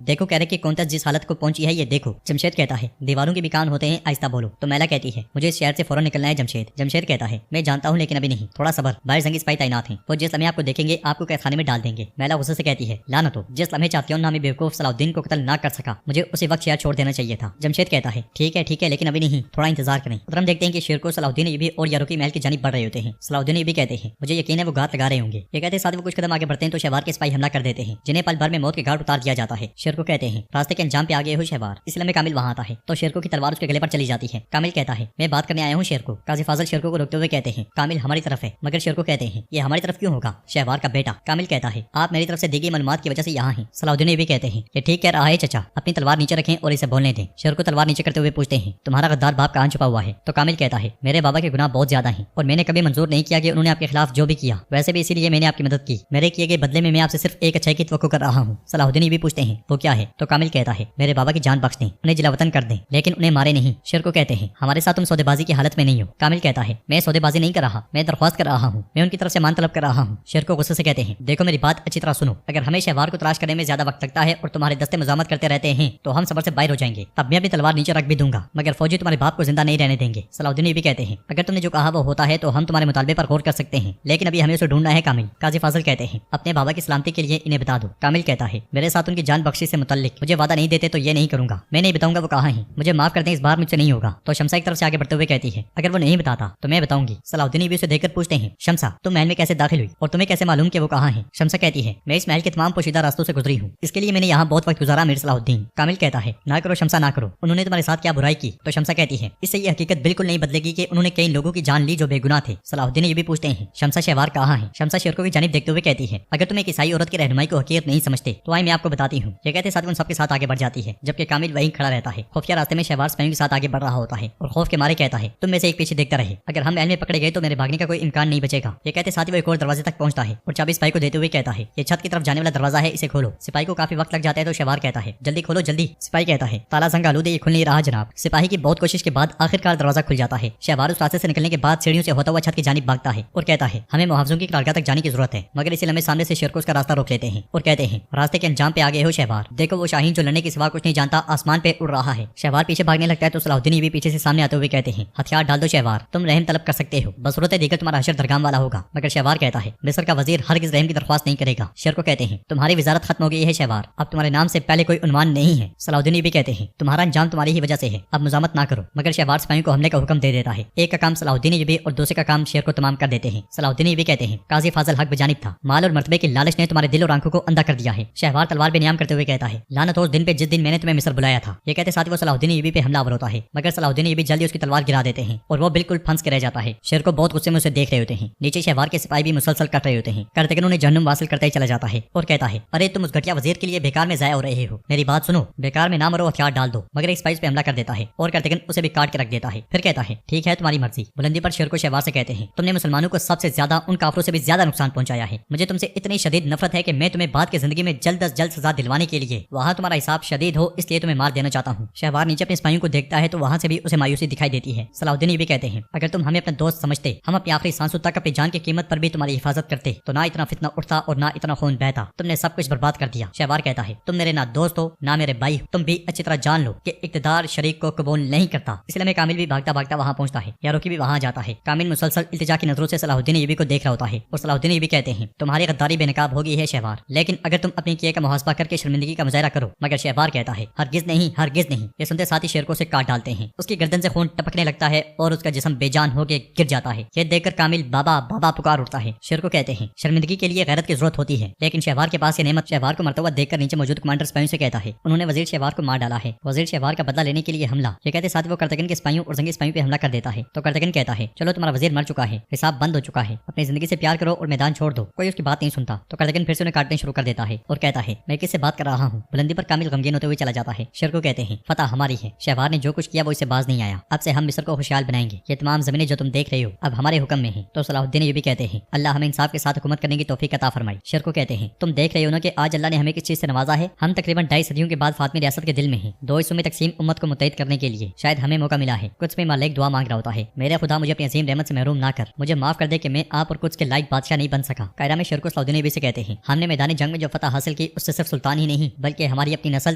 देखो कह रहे कि कौन जिस हालत को पहुंची है ये देखो। जमशेद कहता है, दीवारों के भी कान होते हैं, आहिस्ता बोलो। तो मैला कहती है, मुझे इस शहर से फौरन निकलना है जमशेद। जमशेद कहता है, मैं जानता हूँ लेकिन अभी नहीं, थोड़ा सबर, बाहर जंगी सिपाही तैनात हैं, वो जिस लम्हे आपको देखेंगे आपको कैद खाने में डाल देंगे। मैला गुस्से से कहती है, लानत हो, जिस लम्हे चाहती हूँ ना मैं बेवकूफ सलाहुद्दीन को कत्ल ना कर सका, मुझे उसी वक्त शहर छोड़ देना चाहिए था। जमशेद कहता है, ठीक है लेकिन अभी नहीं, थोड़ा इंतजार करें। उधर हम देखते हैं कि शेर को सलाहुद्दीन भी और यारुकी महल की जानिब बढ़ रहे होते हैं। सलाहुद्दीन भी कहते हैं, मुझे यकीन है वो घात लगा रहे होंगे। ये कहते साथ वो कुछ कदम आगे बढ़ते हैं तो शहवार के सिपाही हमला कर देते हैं, जिन्हें पल भर में मौत के घाट उतार दिया जाता है। शेर को कहते हैं, रास्ते के अंजाम पे आ गए हो शहवार। इसलिए में कामिल वहाँ आता है तो शेरको की तलवार उसके गले पर चली जाती है। कामिल कहता है, मैं बात करने आया हूँ शेर को। काजी फाजल शेरको को रोकते हुए कहते हैं, कामिल हमारी तरफ है। मगर शेरको कहते हैं, ये हमारी तरफ क्यों होगा, शहवार का बेटा। कामिल कहता है, आप मेरी तरफ से दी गई मालूमात की वजह से यहाँ हैं। सलाहुद्दीन भी कहते हैं, ये ठीक कह रहा है चचा, अपनी तलवार नीचे रखें और इसे बोलने दें। शेर को तलवार नीचे करते हुए पूछते हैं, तुम्हारा गद्दार बाप कहाँ छुपा हुआ है? तो कामिल कहता है, मेरे बाबा بابا کے گناہ بہت زیادہ ہیں اور میں نے کبھی منظور نہیں کیا کہ انہوں نے آپ کے خلاف جو بھی کیا، ویسے بھی اسی لیے میں نے آپ کی مدد کی، میرے کیے گئے بدلے میں آپ سے صرف ایک اچھائی کی توقع کر رہا ہوں۔ صلاح الدین ایوبی پوچھتے ہیں وہ کیا ہے؟ تو کامل کہتا ہے میرے بابا کی جان بخش دیں، انہیں جلا وطن کر دیں، لیکن انہیں مارے نہیں۔ شیرکو کہتے ہیں ہمارے ساتھ تم سودے بازی کی حالت میں نہیں ہو۔ کامل کہتا ہے میں سودے بازی نہیں کر رہا، میں درخواست کر رہا ہوں، میں ان کی طرف سے مان طلب کر رہا ہوں۔ شیرکو غصے سے کہتے ہیں دیکھو میری بات اچھی طرح سنو، اگر ہمیں شہوار کو تلاش کرنے میں زیادہ وقت لگتا ہے اور تمہارے دستے مزاحمت کرتے رہتے ہیں تو ہم صبر سے باہر ہو جائیں گے، تب میں اپنی تلوار نیچے رکھ بھی دوں گا، مگر فوجی تمہارے باپ کو زندہ نہیں رہنے دیں گے۔ صلاح الدین ایوبی کہتے ہیں اگر تم نے جو کہا وہ ہوتا ہے تو ہم تمہارے مطالبے پر غور کر سکتے ہیں، لیکن ابھی ہمیں اسے ڈھونڈنا ہے کامل۔ قاضی فاضل کہتے ہیں اپنے بابا کی سلامتی کے لیے انہیں بتا دو۔ کامل کہتا ہے میرے ساتھ ان کی جان بخشی سے متعلق مجھے وعدہ نہیں دیتے تو یہ نہیں کروں گا، میں نہیں بتاؤں گا وہ کہاں ہیں، مجھے معاف کر دیں اس بار مجھ سے نہیں ہوگا۔ تو شمسا ایک طرف سے آگے بڑھتے ہوئے کہتی ہے اگر وہ نہیں بتاتا تو میں بتاؤں گی۔ صلاح الدین ایوبی سے دیکھ کر پوچھتے ہیں شمسا تم محل میں کیسے داخل ہوئی اور تمہیں کیسے معلوم کہ وہ کہاں ہیں؟ شمسا کہتی ہے میں اس محل کے تمام پوشیدہ راستوں سے گزری ہوں، اس کے لیے میں نے یہاں بہت وقت گزارا امیر صلاح الدین۔ کامل کہتا ہے نہ کرو شمسا نہ کرو، انہوں نے تمہارے ساتھ کیا برائی کی؟ تو شمسا کہتی ہے اس سے یہ حقیقت بالکل نہیں بدلے گی کہ انہوں نے کئی لوگوں کی جان لی جو بے گناہ تھے۔ صلاح الدین ایوبی پوچھتے ہیں شمسا شہوار کہاں ہے؟ شمسا شیرکو کی جانب دیکھتے ہوئے کہتی ہے اگر تم ایک عیسائی عورت کی رہنمائی کو حقیقت نہیں سمجھتے تو آئے میں آپ کو بتاتی ہوں۔ یہ کہتے ساتھ ان سب کے ساتھ آگے بڑھ جاتی ہے جبکہ کامل وہیں کھڑا رہتا ہے۔ خفیہ راستے میں شہوار سپاہیوں کے ساتھ آگے بڑھ رہا ہوتا ہے اور خوف کے مارے کہتا ہے تم میں سے ایک پیچھے دیکھتا رہے، اگر ہم محل میں پکڑے گئے تو میرے بھاگنے کا کوئی امکان نہیں بچے گا۔ یہ کہتے ساتھ ہی وہ ایک اور دروازے تک پہنچتا ہے اور چابی سپاہی کو دیتے ہوئے کہتا ہے یہ چھت کی طرف جانے والا دروازہ ہے، اسے کھولو۔ سپاہی کو کافی وقت لگ جاتا ہے تو شہوار کہتا ہے جلدی کھولو جلدی۔ سپاہی کہتا ہے تالا زنگ آلود ہے یہ کھل نہیں رہا جناب۔ سپاہی کی بہت کوشش کے بعد آخرکار دروازہ کھل جاتا ہے۔ شہوار اس راستے سے نکلنے کے بعد سیڑھیوں سے ہوتا ہوا چھت کی جانب بھاگتا ہے اور کہتا ہے ہمیں محافظوں کی قرارگاہ تک جانے کی ضرورت ہے، مگر اسی لمحے سامنے سے شیرکو اس کا راستہ روک لیتے ہیں اور کہتے ہیں راستے کے انجام پہ آگے ہو شہوار، دیکھو وہ شاہین جو لڑنے کے سوا کچھ نہیں جانتا آسمان پہ اڑ رہا ہے۔ شہوار پیچھے بھاگنے لگتا ہے تو صلاح الدین ایوبی پیچھے سے سامنے آتے ہوئے کہتے ہیں ہتھیار ڈال دو شہوار، تم رحم طلب کر سکتے ہو، بصورت دیگر تمہارا حشر درگام والا ہوگا۔ مگر شہوار کہتا ہے مصر کا وزیر ہرگز رحم کی درخواست نہیں کرے گا۔ شیرکو کہتے ہیں تمہاری وزارت ختم ہو گئی ہے شہوار، اب تمہارے نام سے پہلے کوئی عنوان نہیں ہے۔ صلاح الدین ایوبی کہتے ہیں تمہارا انجام تمہاری ہی وجہ سے ہے، اب مزاحمت نہ کرو۔ مگر شہوار سپاہیوں کو حملے کا حکم دے دیتا ہے، ایک کا کام صلاح الدین ایوبی اور دوسرے کا کام شیرکو تمام کر دیتے ہیں۔ صلاح الدین ایوبی کہتے ہیں قاضی فاضل حق بجانب تھا، مال اور مرتبے کی لالچ نے تمہارے دل اور آنکھوں کو اندھا کر دیا ہے۔ شہوار تلوار بے نیام کرتے ہوئے کہتا ہے لعنت ہو اس دن پہ جس دن میں نے تمہیں مصر بلایا تھا۔ یہ کہتے ساتھ وہ صلاح الدین ایوبی پہ حملہ آور ہوتا ہے، مگر صلاح الدین ایوبی جلدی اس کی تلوار گرا دیتے ہیں اور وہ بالکل پھنس کے رہ جاتا ہے۔ شیرکو بہت غصے میں اسے دیکھ رہے ہوتے ہیں، نیچے شہوار کے سپاہی بھی مسلسل کٹ رہے ہوتے ہیں، کرتے انہیں جہنم واصل کرتا ہی چلا جاتا ہے اور کہتا ہے ارے تم اس گھٹیا وزیر کے لیے بیکار میں ضائع ہو رہے ہو، میری بات سنو، بیکار میں نہ مرو، ہتھیار ڈال دو۔ مگر ایک سپاہی پہ حملہ کر دیتا ہے اور کرتے اسے بھی کاٹ کے رکھ دیتا ہے، پھر کہتا ہے ٹھیک ہے تمہاری مرضی۔ بلندی پر شیرکو شہوار سے کہتے ہیں تم نے مسلمانوں کو سب سے زیادہ ان کافروں سے بھی زیادہ نقصان پہنچایا ہے، مجھے تم سے اتنی شدید نفرت ہے کہ میں تمہیں بعد کی زندگی میں جلد از جلد سزا دلوانے کے لیے وہاں تمہارا حساب شدید ہو اس لیے تمہیں مار دینا چاہتا ہوں۔ شہوار نیچے اپنے سپاہیوں کو دیکھتا ہے تو وہاں سے بھی اسے مایوسی دکھائی دیتی ہے۔ صلاح الدین ایوبی کہتے ہیں اگر تم ہمیں اپنا دوست سمجھتے، ہم اپنی آخری سانسوں تک اپنی جان کی قیمت پر بھی تمہاری حفاظت کرتے تو نہ اتنا فتنہ اٹھتا اور نہ اتنا خون بہتا، تم نے سب کچھ برباد کر دیا۔ شہوار کہتا ہے تم میرے نہ دوست ہو نہ میرے بھائی ہو، تم بھی اچھی طرح جان لو کہ اقتدار شریک کو قبول نہیں کرتا۔ اس لیے میں کامل بھی بھاگتا بھاگتا وہاں پہنچتا ہے، یاروکی بھی وہاں جاتا ہے۔ کامل مسلسل التجا کی نظروں سے صلاح الدین ایوبی کو دیکھ رہا ہوتا ہے اور صلاح الدین ایوبی کہتے ہیں تمہاری غداری بے نقاب ہو گئی ہے شہوار، لیکن اگر تم اپنی کیے کا محاسبہ کر کے شرمندگی کا مظاہرہ کرو۔ مگر شہوار کہتا ہے ہرگز نہیں ہرگز نہیں۔ یہ سنتے ساتھ ہی شیرکو سے کاٹ ڈالتے ہیں، اس کی گردن سے خون ٹپکنے لگتا ہے اور اس کا جسم بے جان ہو کے گر جاتا ہے۔ یہ دیکھ کر کامل بابا بابا پکار اٹھتا ہے۔ شیرکو کہتے ہیں شرمندگی کے لیے غیرت کی ضرورت ہوتی ہے، لیکن شہوار کے پاس یہ نعمت۔ شہوار کو مرتے ہوا دیکھ کر نیچے موجود کمانڈر سپاہیوں سے کہتا ہے انہوں نے وزیر شہوار کو مار ڈالا ہے، وزیر شہوار کا بدلہ لینے کے لیے حملہ۔ یہ کہتے ساتھ وہ کرتگن کے سپاہیوں اور زنگی سپاہیوں پہ حملہ کر دیتا ہے تو کرتگن کہتا ہے چلو تمہارا وزیر مر چکا ہے، حساب بند ہو چکا ہے، اپنی زندگی سے پیار کرو اور میدان چھوڑ دو۔ کوئی اس کی بات نہیں سنتا تو کرتگن پھر سے انہیں کاٹنے شروع کر دیتا ہے اور کہتا ہے میں کس سے بات کر رہا ہوں۔ بلندی پر کامل غمگین ہوتے ہوئے چلا جاتا ہے۔ شیرکو کہتے ہیں فتح ہماری ہے، شہوار نے جو کچھ کیا وہ اسے باز نہیں آیا، اب سے ہم مصر کو خوشحال بنائیں گے، یہ تمام زمینیں جو تم دیکھ رہے ہو اب ہمارے حکم میں ہیں۔ تو صلاح الدین ایوبی کہتے ہیں اللہ ہمیں انصاف کے ساتھ حکومت کرنے کی توفیق عطا فرمائے۔ شیرکو کہتے ہیں تم دیکھ رہے ہو نا کہ آج اللہ نے ہمیں کس چیز سے نوازا ہے، ہم تقریباً 2.5 صدیوں کے بعد فاطمی ریاست کے دل میں ہیں، 2 حصوں میں تقسیم امت کو متحد کرنے کے لیے شاید ہمیں موقع ملا ہے۔ کچھ میں مالک دعا مانگ رہا ہوتا ہے میرے خدا مجھے اپنی عظیم رحمت سے محروم نہ کر، مجھے معاف کر دے کہ میں آپ اور کچھ کے لائق بادشاہ نہیں بن سکا۔ قاہرہ میں شیرکو صلاح الدین ایوبی سے کہتے ہیں ہم نے میدان جنگ میں جو فتح حاصل کی اس سے صرف سلطان ہی نہیں بلکہ ہماری اپنی نسل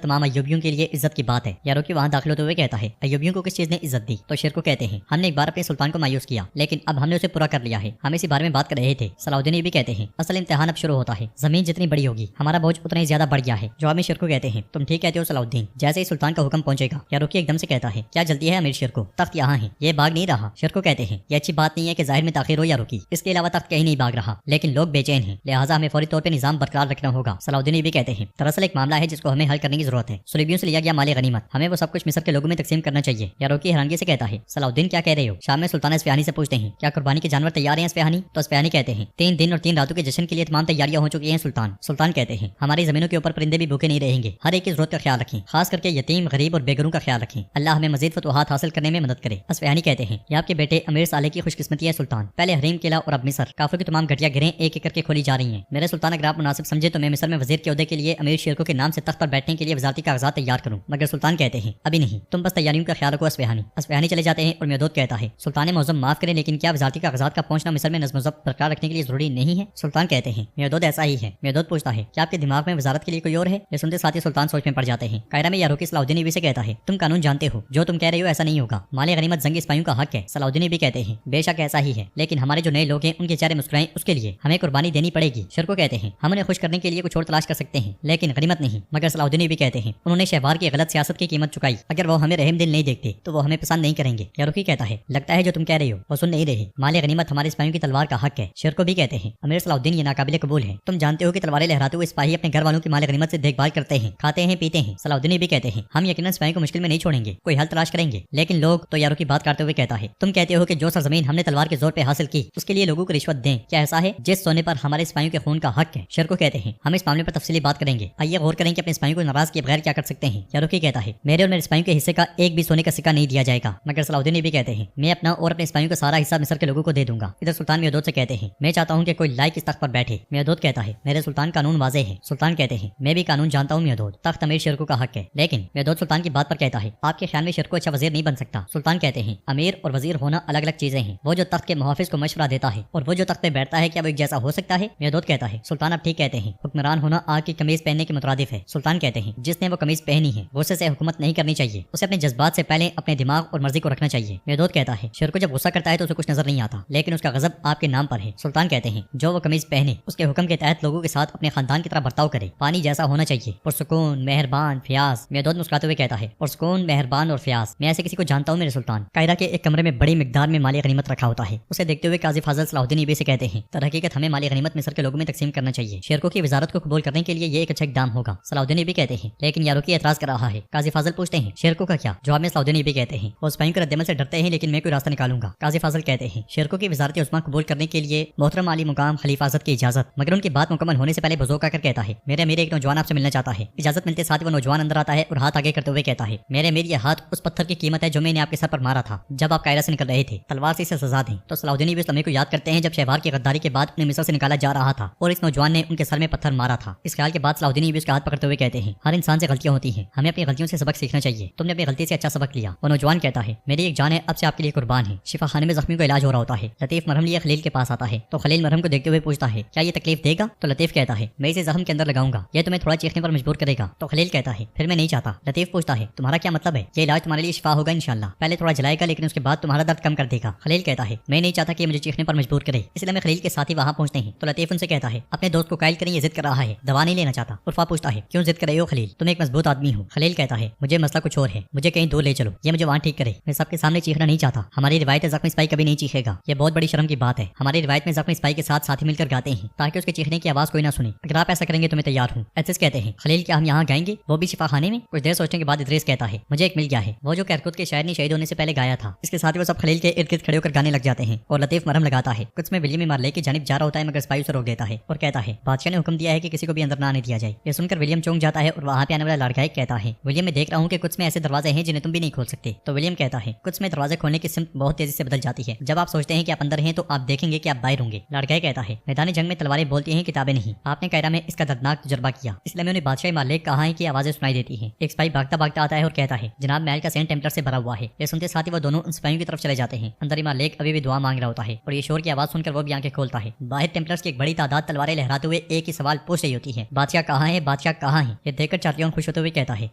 تمام ایوبیوں کے لیے عزت کی بات ہے۔ یاروکی وہاں داخل ہوتے ہوئے کہتا ہے ایوبیوں کو کس چیز نے عزت دی؟ تو شیرکو کہتے ہیں ہم نے ایک بار اپنے سلطان کو مایوس کیا لیکن اب ہم نے اسے پورا کر لیا ہے، ہم اسی بارے میں بات کر رہے تھے۔ صلاح الدین ایوبی کہتے ہیں اصل امتحان اب شروع ہوتا ہے، زمین جتنی بڑی ہوگی ہمارا بوجھ اتنا ہی زیادہ بڑھ گیا ہے۔ جواب میں شیرکو کہتے ہیں تم ٹھیک کہتے ہو صلاح الدین، جیسے ہی سلطان کا حکم پہنچے گا۔ یاروکی ایک دم سے کہتا ہے کیا جلدی ہے امیر شیرکو، تخت یہاں ہے، یہ بھاگ نہیں رہا۔ شیرکو کہتے ہیں یہ اچھی بات نہیں ہے کہ ظاہر میں تاخیر ہو یاروکی، اس کے علاوہ تخت کہیں نہیں بھاگ رہا لیکن لوگ بے چین ہیں، لہٰذا ہمیں فوری طور پہ نظام برقرار رکھنا ہوگا۔ صلاح الدین ایوبی کہتے ہیں دراصل ایک معاملہ ہے جس کو ہمیں حل کرنے کی ضرورت ہے، صلیبیوں سے لیا گیا مال غنیمت، ہمیں وہ سب کچھ مصر کے لوگوں میں تقسیم کرنا چاہیے۔ یاروکی حیرانگی سے کہتا ہے صلاح الدین کیا کہہ رہے ہو؟ شام میں سلطان اصفہانی سے پوچھتے ہیں کیا قربانی کے جانور تیار ہیں اصفہانی؟ تو اصفہانی کہتے ہیں 3 دن اور 3 راتوں کے جشن کے لیے تمام تیاریاں ہو چکی ہیں سلطان۔ سلطان کہتے ہیں ہماری زمینوں کے اوپر پرندے بھی بھوکے نہیں رہیں گے، ہر ایک کی ضرورت کا خیال رکھیں، خاص کر کے یتیم غریب اور بے گھروں کا خیال رکھیں، اللہ ہمیں مزید فتوحات حاصل کرنے میں مدد کرے۔ اصفہانی کہتے ہیں یہ آپ کے بیٹے امیر صالح کی خوش قسمتی ہے سلطان، پہلے حریم قلعہ اور اب مصر، کافر کی تمام گھٹیا گھریں ایک ایک کر کے کھولی جا رہی ہیں۔ میرے سلطان اگر آپ مناسب سمجھے تو میں مصر میں وزیر کے عہدے کے لیے امیر شیرکو کے نام سے تخت پر بیٹھنے کے لیے وزارتی کاغذات تیار کروں، مگر سلطان کہتے ہیں ابھی نہیں، تم بس تیاریوں کا خیال رکھو۔ اسفہانی چلے جاتے ہیں اور میودود کہتا ہے سلطان معظم معاف کریں لیکن کیا وزارتی کاغذات کا پہنچنا مصر میں نظم و ضبط برقرار رکھنے کے لیے ضروری نہیں ہے؟ سلطان کہتے ہیں میودود ایسا ہی ہے۔ میودود پوچھتا ہے کیا آپ کے دماغ میں وزارت کے لیے کوئی اور ہے؟ یہ سنتے ساتھ ہی سلطان سوچ میں پڑ جاتے ہیں۔ قاہرہ میں یاروکی صلاح الدین ایوبی سے کہتا ہے تم قانون جانتے ہو، جو تم کہہ رہے ہو ایسا نہیں ہوگا، مال غنیمت زنگی سپاہیوں کا حق ہے۔ صلاح الدین ایوبی کہتے ہیں بے شک ایسا ہی ہے، لیکن ہمارے جو نئے لوگ ہیں ان کے چہرے مسکرائیں، اس کے لیے ہمیں قربانی دینی پڑے گی۔ شیرکو کہتے ہیں ہم انہیں خوش کرنے کے لیے کچھ اور تلاش کر سکتے ہیں لیکن غنیمت نہیں، مگر صلاح الدین ایوبی کہتے ہیں انہوں نے شہوار کی غلط سیاست کی قیمت چکائی، اگر وہ ہمیں رحم دل نہیں دیکھتے تو وہ ہمیں پسند نہیں کریں گے۔ یاروکی کہتا ہے لگتا ہے جو تم کہہ رہے ہو وہ سن نہیں رہے، مال غنیمت ہمارے سپاہیوں کی تلوار کا حق ہے۔ شیرکو بھی کہتے ہیں امیر صلاح الدین یہ ناقابل قبول ہے، تم جانتے ہو کہ تلواریں لہراتے ہوئے سپاہی اپنے گھر والوں کی مال غنیمت سے دیکھ بھال کرتے ہیں، کھاتے ہیں پیتے ہیں۔ صلاح الدین بھی کہتے ہیں ہم یقیناً سپاہی کو مشکل میں نہیں چھوڑیں گے، کوئی حل تلاش کریں گے، لیکن لوگ تو یاروکی بات کرتے ہوئے کہتا ہے تم کہتے ہو کہ جو سرزمین ہم نے تلوار کے زور پہ حاصل کی اس کے لیے لوگوں کو رشوت دیں، کیا ایسا ہے جس سونے پر ہمارے سپاہیوں کے خون کا حق ہے؟ شیرکو کہتے ہیں ہم اس معاملے پر تفصیلی بات کریں گے، آئیے غور کریں کہ اپنے سپاہیوں کو ناراض کیے بغیر کیا کر سکتے ہیں۔ یاروکی کہتا ہے میرے اور میرے سپاہیوں کے حصے کا ایک بھی سونے کا سکہ نہیں دیا جائے گا، مگر صلاح الدین بھی کہتے ہیں میں اپنا اور اپنے سپاہیوں کا سارا حصہ مصر کے لوگوں کو دے دوں گا۔ ادھر سلطان میودود سے کہتے ہیں میں چاہتا ہوں کہ کوئی لائق اس تخت پر بیٹھے۔ میودود کہتا ہے میرے سلطان قانون واضح ہے۔ سلطان کہتے ہیں میں بھی قانون جانتا ہوں میودود، تخت امیر شیرکو کا حق ہے، لیکن میودود سلطان کی بات پر کہتا ہے آپ کے خیال میں شیرکو اچھا وزیر نہیں بن سکتا؟ سلطان کہتے ہیں امیر اور وزیر ہونا الگ الگ چیزیں ہیں، وہ جو تخت کے محافظ کو مشورہ دیتا ہے اور وہ جو تخت پہ بیٹھتا ہے کیا وہ ایک جیسا ہو سکتا ہے؟ میودود کہتا ہے سلطان آپ ٹھیک کہتے ہیں، حکمران ہونا آگ کی قمیض پہننے کے مترادف ہے۔ سلطان کہتے ہیں جس نے وہ قمیض پہنی ہے غصے سے حکومت نہیں کرنی چاہیے، اسے اپنے جذبات سے پہلے اپنے دماغ اور مرضی کو رکھنا چاہیے۔ میودود کہتا ہے شیرکو جب غصہ کرتا ہے تو اسے کچھ نظر نہیں آتا، لیکن اس کا غضب آپ کے نام پر ہے۔ سلطان کہتے ہیں جو وہ قمیض پہنے اس کے حکم کے تحت لوگوں کے ساتھ اپنے خاندان کی طرح برتاؤ کرے، پانی جیسا ہونا چاہیے، پرسکون، مہربان، فیاض۔ میودود مسکراتے ہوئے کہتا ہے پرسکون، مہربان اور فیاض، میں ایسے کسی کو جانتا ہوں میرے سلطان۔ قاہرہ کے ایک کمرے میں بڑی مقدار میں مالی غنیمت رکھا ہوتا ہے، اسے دیکھتے ہوئے قاضی فاضل صلاح الدین ایوبی سے کہتے ہیں در حقیقت ہمیں مالی غنیمت مصر کے لوگوں میں تقسیم کرنا چاہیے، شیرکو کی وزارت کو قبول کرنے کے لیے یہ ایک اچھا اقدام ہوگا۔ صلاح الدین ایوبی کہتے ہیں لیکن یاروکی اعتراض کر رہا ہے۔ قاضی فاضل پوچھتے ہیں شیرکو کا کیا؟ جواب میں صلاح الدین ایوبی کہتے ہیں وہ سپاہیوں کے رد عمل سے ڈرتے ہیں لیکن میں کوئی راستہ نکالوں گا۔ قاضی فاضل کہتے ہیں شیرکو کی وزارت عظمیٰ قبول کرنے کے لیے محترم عالی مقام خلیفہ حضرت کی اجازت، مگر ان کی بات مکمل ہونے سے پہلے بزرگ آ کر کہتا ہے میرے امیر ایک نوجوان آپ سے ملنا چاہتا ہے۔ اجازت ملتے ساتھ وہ نوجوان اندر آتا ہے اور ہاتھ آگے کرتے ہوئے کہتا ہے میرے امیر یہ ہاتھ اس پتھر کی قیمت ہے جو میں نے آپ کے سر پر مارا تھا جب آپ قاہرہ سے نکل رہے تھے، تلوار سے اسے سزا دیں۔ تو صلاح الدین ایوبی اس لمحے کو یاد کرتے ہیں جب شہوار کی غداری کے بعد انہیں مصر سے نکالا جا رہا تھا اور اس نوجوان نے ان کے سر میں پتھر مارا تھا۔ اس خیال کے بعد صلاح الدین ایوبی اس کا ہاتھ پکڑتے ہوئے کہتے ہیں ہر انسان سے غلطیاں ہوتی ہیں، ہمیں اپنی غلطیوں سے سبق سیکھنا چاہیے، تم نے اپنی غلطی سے اچھا سبق لیا۔ وہ نوجوان کہتا ہے میری ایک جان ہے اب سے آپ کے لیے قربان ہے۔ شفا خانے میں زخمیوں کا علاج ہو رہا ہوتا ہے، لطیف مرہم لیے خلیل کے پاس آتا ہے تو خلیل مرہم کو دیکھتے ہوئے پوچھتا ہے کیا یہ تکلیف دے گا؟ تو لطیف کہتا ہے میں اسے زخم کے اندر لگاؤں گا، یہ تمہیں تھوڑا چیخنے پر مجبور کرے گا۔ تو خلیل کہتا ہے پھر میں نہیں چاہتا۔ لطیف پوچھتا ہے تمہارا کیا مطلب ہے؟ یہ علاج تمہارے لیے شفا ہوگا انشاءاللہ، پہلے تھوڑا جلائے گا لیکن اس کے بعد تمہارا درد کم کر دے گا۔ خلیل کہتا ہے میں نہیں چاہتا کہ یہ مجھے چیخنے پر مجبور کرے، اس لیے میں خلیل کے ساتھ ہی وہاں پہنچتے ہیں تو لطیف ان سے کہتا ہے اپنے دوست کو قائل کریں یہ ضد کر رہا ہے، دوا نہیں لینا چاہتا۔ عرفا پوچھتا ہے کیوں ضد کر رہے ہو خلیل، تم ایک مضبوط آدمی ہو۔ خلیل کہتا ہے مجھے مسئلہ کچھ اور ہے، مجھے کہیں دور لے چلو، یہ مجھے وہاں ٹھیک کرے، میں سب کے سامنے چیخنا نہیں چاہتا، ہماری روایت زخمی سپاہی کبھی نہیں چیخے گا، یہ بہت بڑی شرم کی بات ہے۔ ہماری روایت میں زخمی سپاہی کے ساتھ ساتھی مل کر گاتے ہیں تاکہ اس کے چیخنے کی آواز کوئی نہ سنے، اگر آپ ایسا کریں گے تو میں تیار ہوں۔ ایتھس کہتے ہیں خلیل کیا ہم یہاں گائیں گے، وہ بھی شفا خانے میں؟ کچھ دیر سوچنے کے بعد ادریس کہتا ہے مجھے ایک مل گیا ہے، وہ جو کیرکت کے شاعر نے شہید ہونے سے پہلے گایا تھا۔ اس کے ساتھ ہی وہ سب خلیل کے ارد گرد کھڑے ہو کر گانے لگ جاتے ہیں اور لطیف مرہم لگاتا ہے۔ کچھ میں ولیم مارلے کی جانب جا رہا ہوتا ہے مگر سپاہی اسے روک دیتا ہے اور کہتا ہے بادشاہ نے حکم دیا ہے کہ کسی کو بھی اندر نہ آنے دیا جائے۔ یہ سن کر ولیم چونک جاتا ہے اور وہاں پہ آنے والا لڑکا کہتا ہے ولیم میں دیکھ رہا ہوں کہ کچھ میں ایسے دروازے ہیں جنہیں تم بھی نہیں کھول سکتے۔ تو ولیم کہتا ہے کچھ میں دروازے کھولنے کی سمت بہت تیزی سے بدل جاتی ہے، جب آپ سوچتے ہیں کہ آپ اندر ہیں تو آپ دیکھیں گے کہ آپ باہر ہوں گے۔ لڑکا کہتا ہے میدان جنگ میں تلواریں بولتی ہیں کتابیں نہیں، آپ نے قاہرہ میں اس کا دردناک تجربہ کیا، اس لیے میں انہیں بادشاہ مالک کہا ہے کہ آوازیں سنائی دیتی ہیں۔ ایک سپاہی بھاگتا بھاگتا آتا ہے اور کہتا ہے جناب محل کا سین ٹیمپلر سے بھرا ہوا ہے۔ یہ سنتے ساتھ ہی وہ دونوں ان سپاہیوں کی طرف چلے جاتے ہیں۔ اندر مالک ابھی بھی دعا مانگ رہا ہوتا ہے اور یہ شور کی آواز سن کر وہ بھی آنکھیں کھولتا ہے۔ باہر ٹیمپلرز کی ایک بڑی تعداد تلواریں لہراتے ہوئے ایک ہی سوال پوچھ رہی ہوتی ہے بادشاہ کہاں ہے، بادشاہ کہاں ہے؟ یہ دیکھ کر چارلیون خوش ہوتے ہوئے کہتا ہے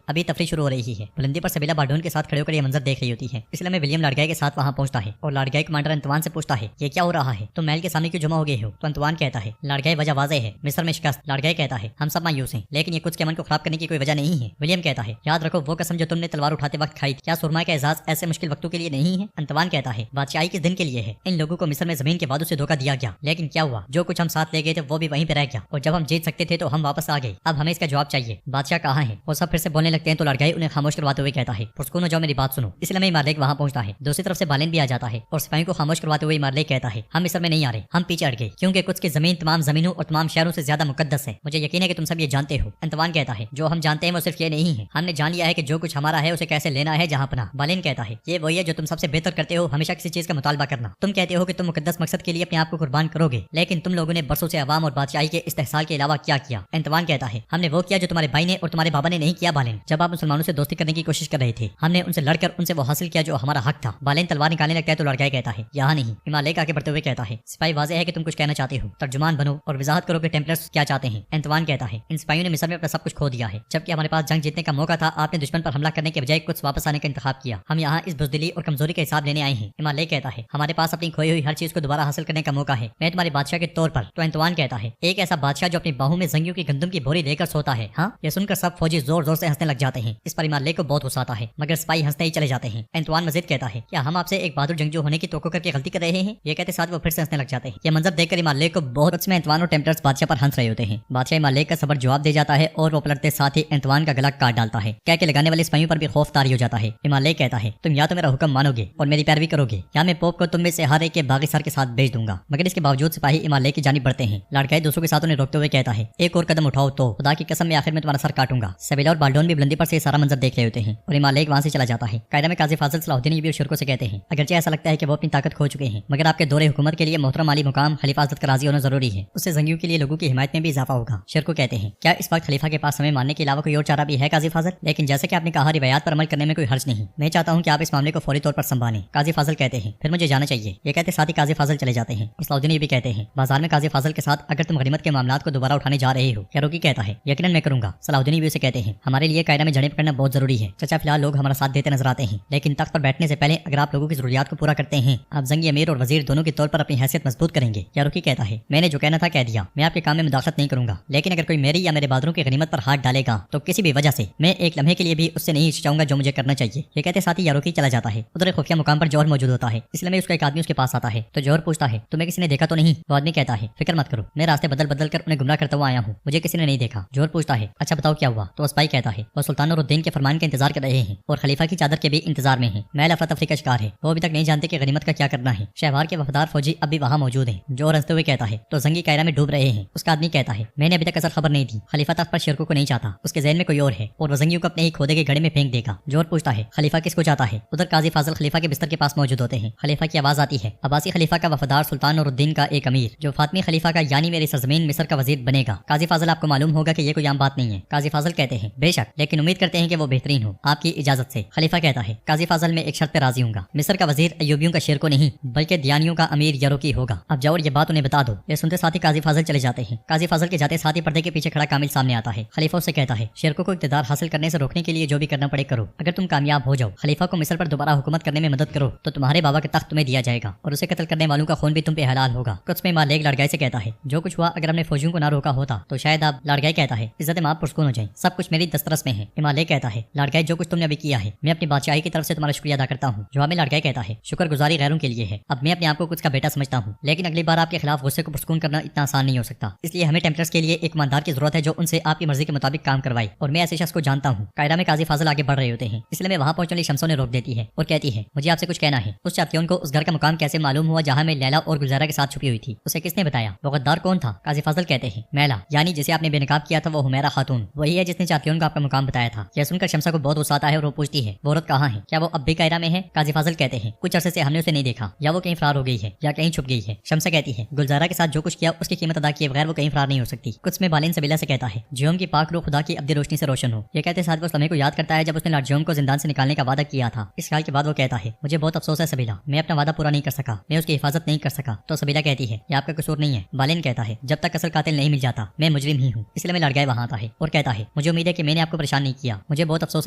ابھی تفریح شروع ہو رہی ہے۔ بلندی پر سبیلا بارڈون کے ساتھ کھڑے ہو کر یہ منظر دیکھ رہی ہوتی ہے، اس لیے میں ولیم لاڑگائے کے ساتھ وہاں پہنچتا ہے اور لاڑگائے کمانڈر انتوان سے پوچھتا ہے یہ کیا ہو رہا ہے، تم محل کے سامنے کیوں جمع ہو گئے ہو؟ تو انتوان کہتا ہے لاڑگائے وجہ واضح ہے، مصر میں شکست۔ لاڑگائے کہتا ہے ہم سب مایوس ہیں لیکن یہ کچھ کے من کو خراب کرنے کی کوئی وجہ نہیں ہے۔ ولیم کہتا ہے یاد رکھو وہ قسم جو تم نے تلوار اٹھاتے وقت کھائی، کیا سرما کا اعزاز ایسے مشکل وقتوں کے لیے نہیں ہے؟ انتوان کہتا ہے بادشاہی کس دن کے لیے ہے، ان لوگوں کو مصر میں زمین کے وعدوں سے دھوکہ دیا گیا لیکن کیا ہوا، جو کچھ ہم ساتھ لے گئے تھے وہ بھی وہیں پہ رہ گیا اور جب ہم جیت سکتے تھے تو ہم واپس آ گئے، اب ہمیں اس کا جواب چاہیے، بادشاہ کہاں ہے؟ وہ سب پھر سے بولنے لگتے ہیں تو لڑکائی انہیں خاموش کرواتے ہوئے کہتا ہے پرسکون ہو جاؤ میری بات سنو۔ اس لیے مارلیک وہاں پہنچتا ہے، دوسری طرف سے بالین بھی آ جاتا ہے اور سپاہیوں کو خاموش کرواتے ہوئے مارلیک کہتا ہے ہم مصر میں نہیں آ رہے، ہم پیچھے ہٹ گئے کیونکہ کچھ کی زمین تمام زمینوں اور تمام شہروں سے زیادہ مقدس ہے، مجھے یقین ہے کہ تم سب یہ جانتے ہو۔ انتوان کہتا ہے جو ہم جانتے ہیں وہ صرف یہ نہیں ہے، ہم نے جان لیا ہے کہ جو کچھ ہمارا ہے اسے کیسے لینا ہے جہاں پناہ۔ بالین کہتا ہے یہ وہی ہے جو تم سب سے بہتر तो करते हो हमेशा किसी चीज का मुतालबा करना। तुम कहते हो कि तुम मुकद्दस मकसद के लिए अपने आप को कुर्बान करोगे, लेकिन तुम लोगों ने बरसों से अवाम और बादशाही के इस्तेहसाल के अलावा क्या किया? एंतवान कहता है, हमने वो किया जो तुम्हारे भाई ने और तुम्हारे बाबा ने नहीं किया बालेन। जब आप मुसलमानों से दोस्ती करने की कोशिश कर रहे थे, हमने उनसे लड़कर उनसे वो हासिल किया जो हमारा हक था। बालेन तलवार निकालने लगता है तो लड़का कहता है, यहाँ नहीं। इमाम आगे बढ़ते हुए कहता है, सिपाही वाज़ेह है कि तुम कुछ कहना चाहते हो, तर्जुमान बनो और वजाहत करो कि टेम्पलर्स क्या चाहते हैं। एंतवान कहता है, इन सिपाहियों ने मिस्र में अपना सब कुछ खो दिया है, जबकि हमारे पास जंग जीतने का मौका था। आपने दुश्मन पर हमला करने के बजाय कुछ वापस आने का इंतखाब किया। हम यहाँ इस बुज़दिली और कमजोरी का हिसाब लेने आए हैं। इमाम कहता है, हमारे पास अपनी खोई हुई हर चीज को दोबारा हासिल करने का मौका है, मैं तुम्हारे बादशाह के तौर पर। तो एंतवान कहता है, एक ऐसा बादशाह जो अपनी बाहों में जंगियों की गंदम की बोरी लेकर सोता है। हाँ, ये सुनकर सब फौजी जोर जोर से हंसने लग जाते हैं। इस पर इमाम को बहुत गुस्सा आता है, मगर सिपाही हंसते ही चले जाते हैं। एंतवान मजीद कहता है, क्या हम आपसे एक बहादुर जंगजू होने की तोक़ो करके गलती कर रहे हैं? ये कहते साथ वो फिर से हंसने लग जाते हैं। ये मंजर देखकर इमाम को बहुत में एंतवान और टेम्पलर्स बादशाह पर हंस रहे होते हैं। बादशाह इमाम का सबर जवाब दे जाता है और वो पलटते साथ ही एंतवान का गला काट डालता है। कह के लगाने वाले सिपाहियों पर भी खौफ तारी हो जाता है। इमाम कहता है, तुम या तो मेरा हुक्म मानोगे और मेरी पैरवी करोगे, या मैं पोप को तुम में से हर एक के बागी सर के साथ भेज दूंगा। मगर इसके बावजूद सिपाही इमाम की जानिब बढ़ते हैं। लड़का दूसरों के साथ उन्हें रोकते हुए कहता है, एक और कदम उठाओ तो खुदा की कसम में आखिर में तुम्हारा सर काटूंगा। सबीला और बाल्डोन भी बुलंदी पर से सारा मंजर देख रहे होते हैं और इमाम वहां से चला जाता है। कायदा में काजी फाजिल सलाहुद्दीन भी शुरू से कहते हैं, अगरचे ऐसा लगता है कि वो अपनी ताकत खो चुके हैं, मगर आपके दौरे हुकूमत के लिए मोहतरम अली मुकाम खलीफा हज़रत का राजी होना जरूरी है। उससे जंगियों के लिए लोगों की हिमायत में भी इजाफा होगा। शेर को कहते हैं, क्या इस वक्त खलीफा के पास हमें मानने के अलावा कोई और चारा भी है काजी फाजिल? लेकिन जैसे कि आपने कहा, रिवायात पर अमल करने में कोई हर्ज नहीं। मैं चाहता हूँ कि आप इस मामले को फौरी तौर पर संभालें। काजी फाजिल कहते हैं, फिर मुझे जाना चाहिए। ये कहते साथ ही काजी फाजिल चले जाते हैं। सलाहुद्दीन ये भी कहते हैं, बाजार में काजी फाजिल के साथ अगर तुम गनीमत के मामलात को दोबारा उठाने जा रहे हो। फैरूकी कहता है, यकीनन मैं करूंगा। सलाहुद्दीन भी उसे कहते हैं, हमारे लिए कायदा में जड़ें पकड़ना बहुत जरूरी है। चचा फिलहाल लोग हमारा साथ देते नजर आते हैं, लेकिन तख्त पर बैठने से पहले अगर आप लोगों की जरूरियात को पूरा करते हैं, आप जंगी अमीर और वजीर दोनों के तौर पर अपनी हैसियत मजबूत करेंगे। फैरूकी कहता है, मैंने जो कहना था कह दिया, मैं आपके काम में मुदाखलत नहीं करूंगा, लेकिन अगर कोई मेरी या मेरे बहादुरों की गनीमत पर हाथ डालेगा तो किसी भी वजह से मैं एक लम्हे के लिए भी उससे नहीं हिचकाऊंगा जो मुझे करना चाहिए। ये कहते साथ ही यारोकी चला जाता है। उधर एक खुफिया मुकाम पर जौहर मौजूद होता है, इसलिए उसका एक आदमी उसके पास आता है। तो जौहर पूछता है, तुम्हें किसी ने देखा तो नहीं? वो आदमी कहता है, फिक्र मत करो, मैं रास्ते बदल बदल कर उन्हें गुमराह करता हुआ आया हूँ, मुझे किसी ने नहीं देखा। जौहर पूछता है, अच्छा बताओ क्या हुआ? तो सिपाही कहता है, वो सुल्तान नूरुद्दीन के फरमान का इंतजार कर रहे हैं और खलीफा की चादर के भी इंतजार में हैं। महल अफरा तफरी का शिकार है, वो अभी तक नहीं जानते कि गनीमत का क्या करना है। शहवार के वफादार फौजी अब भी वहाँ मौजूद हैं। जौहर हंसते हुए कहता है, तो जंगी कायरा में डूब रहे हैं। उसका आदमी कहता है, मैंने अभी तक असल खबर नहीं दी। खलीफा तख्त पर शेरको को नहीं चाहता, उसके ज़हन में कोई और है और वो जंगियों को अपने ही खोदे के घड़े में फेंक देगा। जौहर पूछता है, खलीफा किसको चाहता है? उधर काजी फाजिल खलीफा के बिस्तर के पास मौजूद होते हैं। खलीफा की आवाज आती है, अब्बासी खलीफा का वफादार सुल्तान नूरुद्दीन का एक अमीर जो फातमी खलीफा का यानी मेरी सरजमीन मिस्र का वजीर बनेगा। काजी फाजिल, आपको मालूम होगा कि ये कोई आम बात नहीं है। काजी फाजिल कहते हैं, बेशक, लेकिन उम्मीद करते हैं कि वो बेहतरीन हो, आपकी इजाजत से। खलीफा कहता है, काजी फाजिल, मैं एक शर्त पे राजी हूँ, मिस्र का वजीर अयूबियों का शेर को नहीं बल्कि दियानियों का अमीर यारोकी होगा। अब जाओ और ये बात उन्हें बता दो। ये सुनते साथ ही काजी फाजिल चले जाते हैं। काजी फाजिल के जाते साथ ही पर्दे के पीछे खड़ा कामिल सामने आता है। खलीफा उससे कहता है, शेरको को इक़्तिदार हासिल करने से रोकने के लिए जो भी करना पड़े करो। अगर तुम कामयाब हो जाओ, खलीफा को मिस्र पर दोबारा हुकूमत करने में मदद करो, तो तुम्हारे बाबा का तख्त तुम्हें दिया जाएगा और उसे कत्ल करने वालों का खून भी तुम पे हलाल होगा। कुछ में मालिक लड़गाई से कहता है, जो कुछ हुआ अगर हमने फौजियों को ना रोका होता तो शायद आप। लड़गाई कहता है, इज्जत मां पुरस्कून हो जाए, सब कुछ मेरी दस्तरस में है। इमाम कहता है, लड़गाई, जो कुछ तुमने अभी किया है मैं अपनी बादशाही की तरफ से तुम्हारा शुक्रिया अदा करता हूँ। जवाब में लड़गाई कहता है, शुक्रगुजारी गैरों के लिए है, अब मैं अपने आप को कुछ का बेटा समझता हूँ, लेकिन अगली बार आपके खिलाफ गुस्से को पुरस्कून करना इतना आसान नहीं हो सकता। इसलिए हमें टेम्पलर्स के लिए एक ईमानदार की जरूरत है जो उनसे आपकी मर्जी के मुताबिक काम करवाए, और मैं ऐसे शख्स को जानता हूँ। कायरा में काजी फाजिल आगे बढ़ रहे होते हैं, इसलिए मैं वहाँ पहुंचने वाली शमसों ने रोक देती है और कहती है, मुझे आपसे कुछ कहना है। उस चातियों को उस घर का मुकाम कैसे मालूम हुआ जहाँ मैं लैला और गुलजारा के साथ छुपी हुई थी? उसे किसने बताया? वो गद्दार कौन था? काजी फाजिल कहते हैं, मैला, यानी जिसे आपने बेनकाब किया था वो हुमैरा खातून वही है जिसने चातियों को आपका मुकाम बताया था। यह सुनकर शमसा को बहुत गुस्सा आता है और वो पूछती है, वो औरत कहाँ है? क्या वो अब भी कायरा में है? काजी फाजिल कहते हैं, कुछ अरसे से हमने उसे नहीं देखा, या वो कहीं फरार हो गई है या कहीं छुप गई है। शमसा कहती है, गुलजारा के साथ जो कुछ किया उसकी कीमत अदा किए बगैर वो कहीं फरार नहीं हो सकती। कुछ में बालिन सबीला से कहता है, जियोम की पाक रूह खुदा की अब्दी रोशनी से रोशन हो। ये कहते साथ वो उस लम्हे को याद करता है जब उसने लाजियोम को जिंदान से निकालने का वादा किया था। इस ख्याल के बाद वो कहता है, मुझे बहुत अफसोस है सबीला, मैं अपना वादा पूरा नहीं कर सका, मैं उसकी हिफाजत नहीं कर सका। तो सबीला कहती है, ये आपका कसूर नहीं है। बालिन कहता है, जब तक असल कातिल नहीं मिल जाता मैं मुजरिम ही हूँ, इसलिए मैं लड़गाए वहाँ आता है और कहता है, मुझे उम्मीद है कि मैंने आपको परेशान नहीं किया, मुझे बहुत अफसोस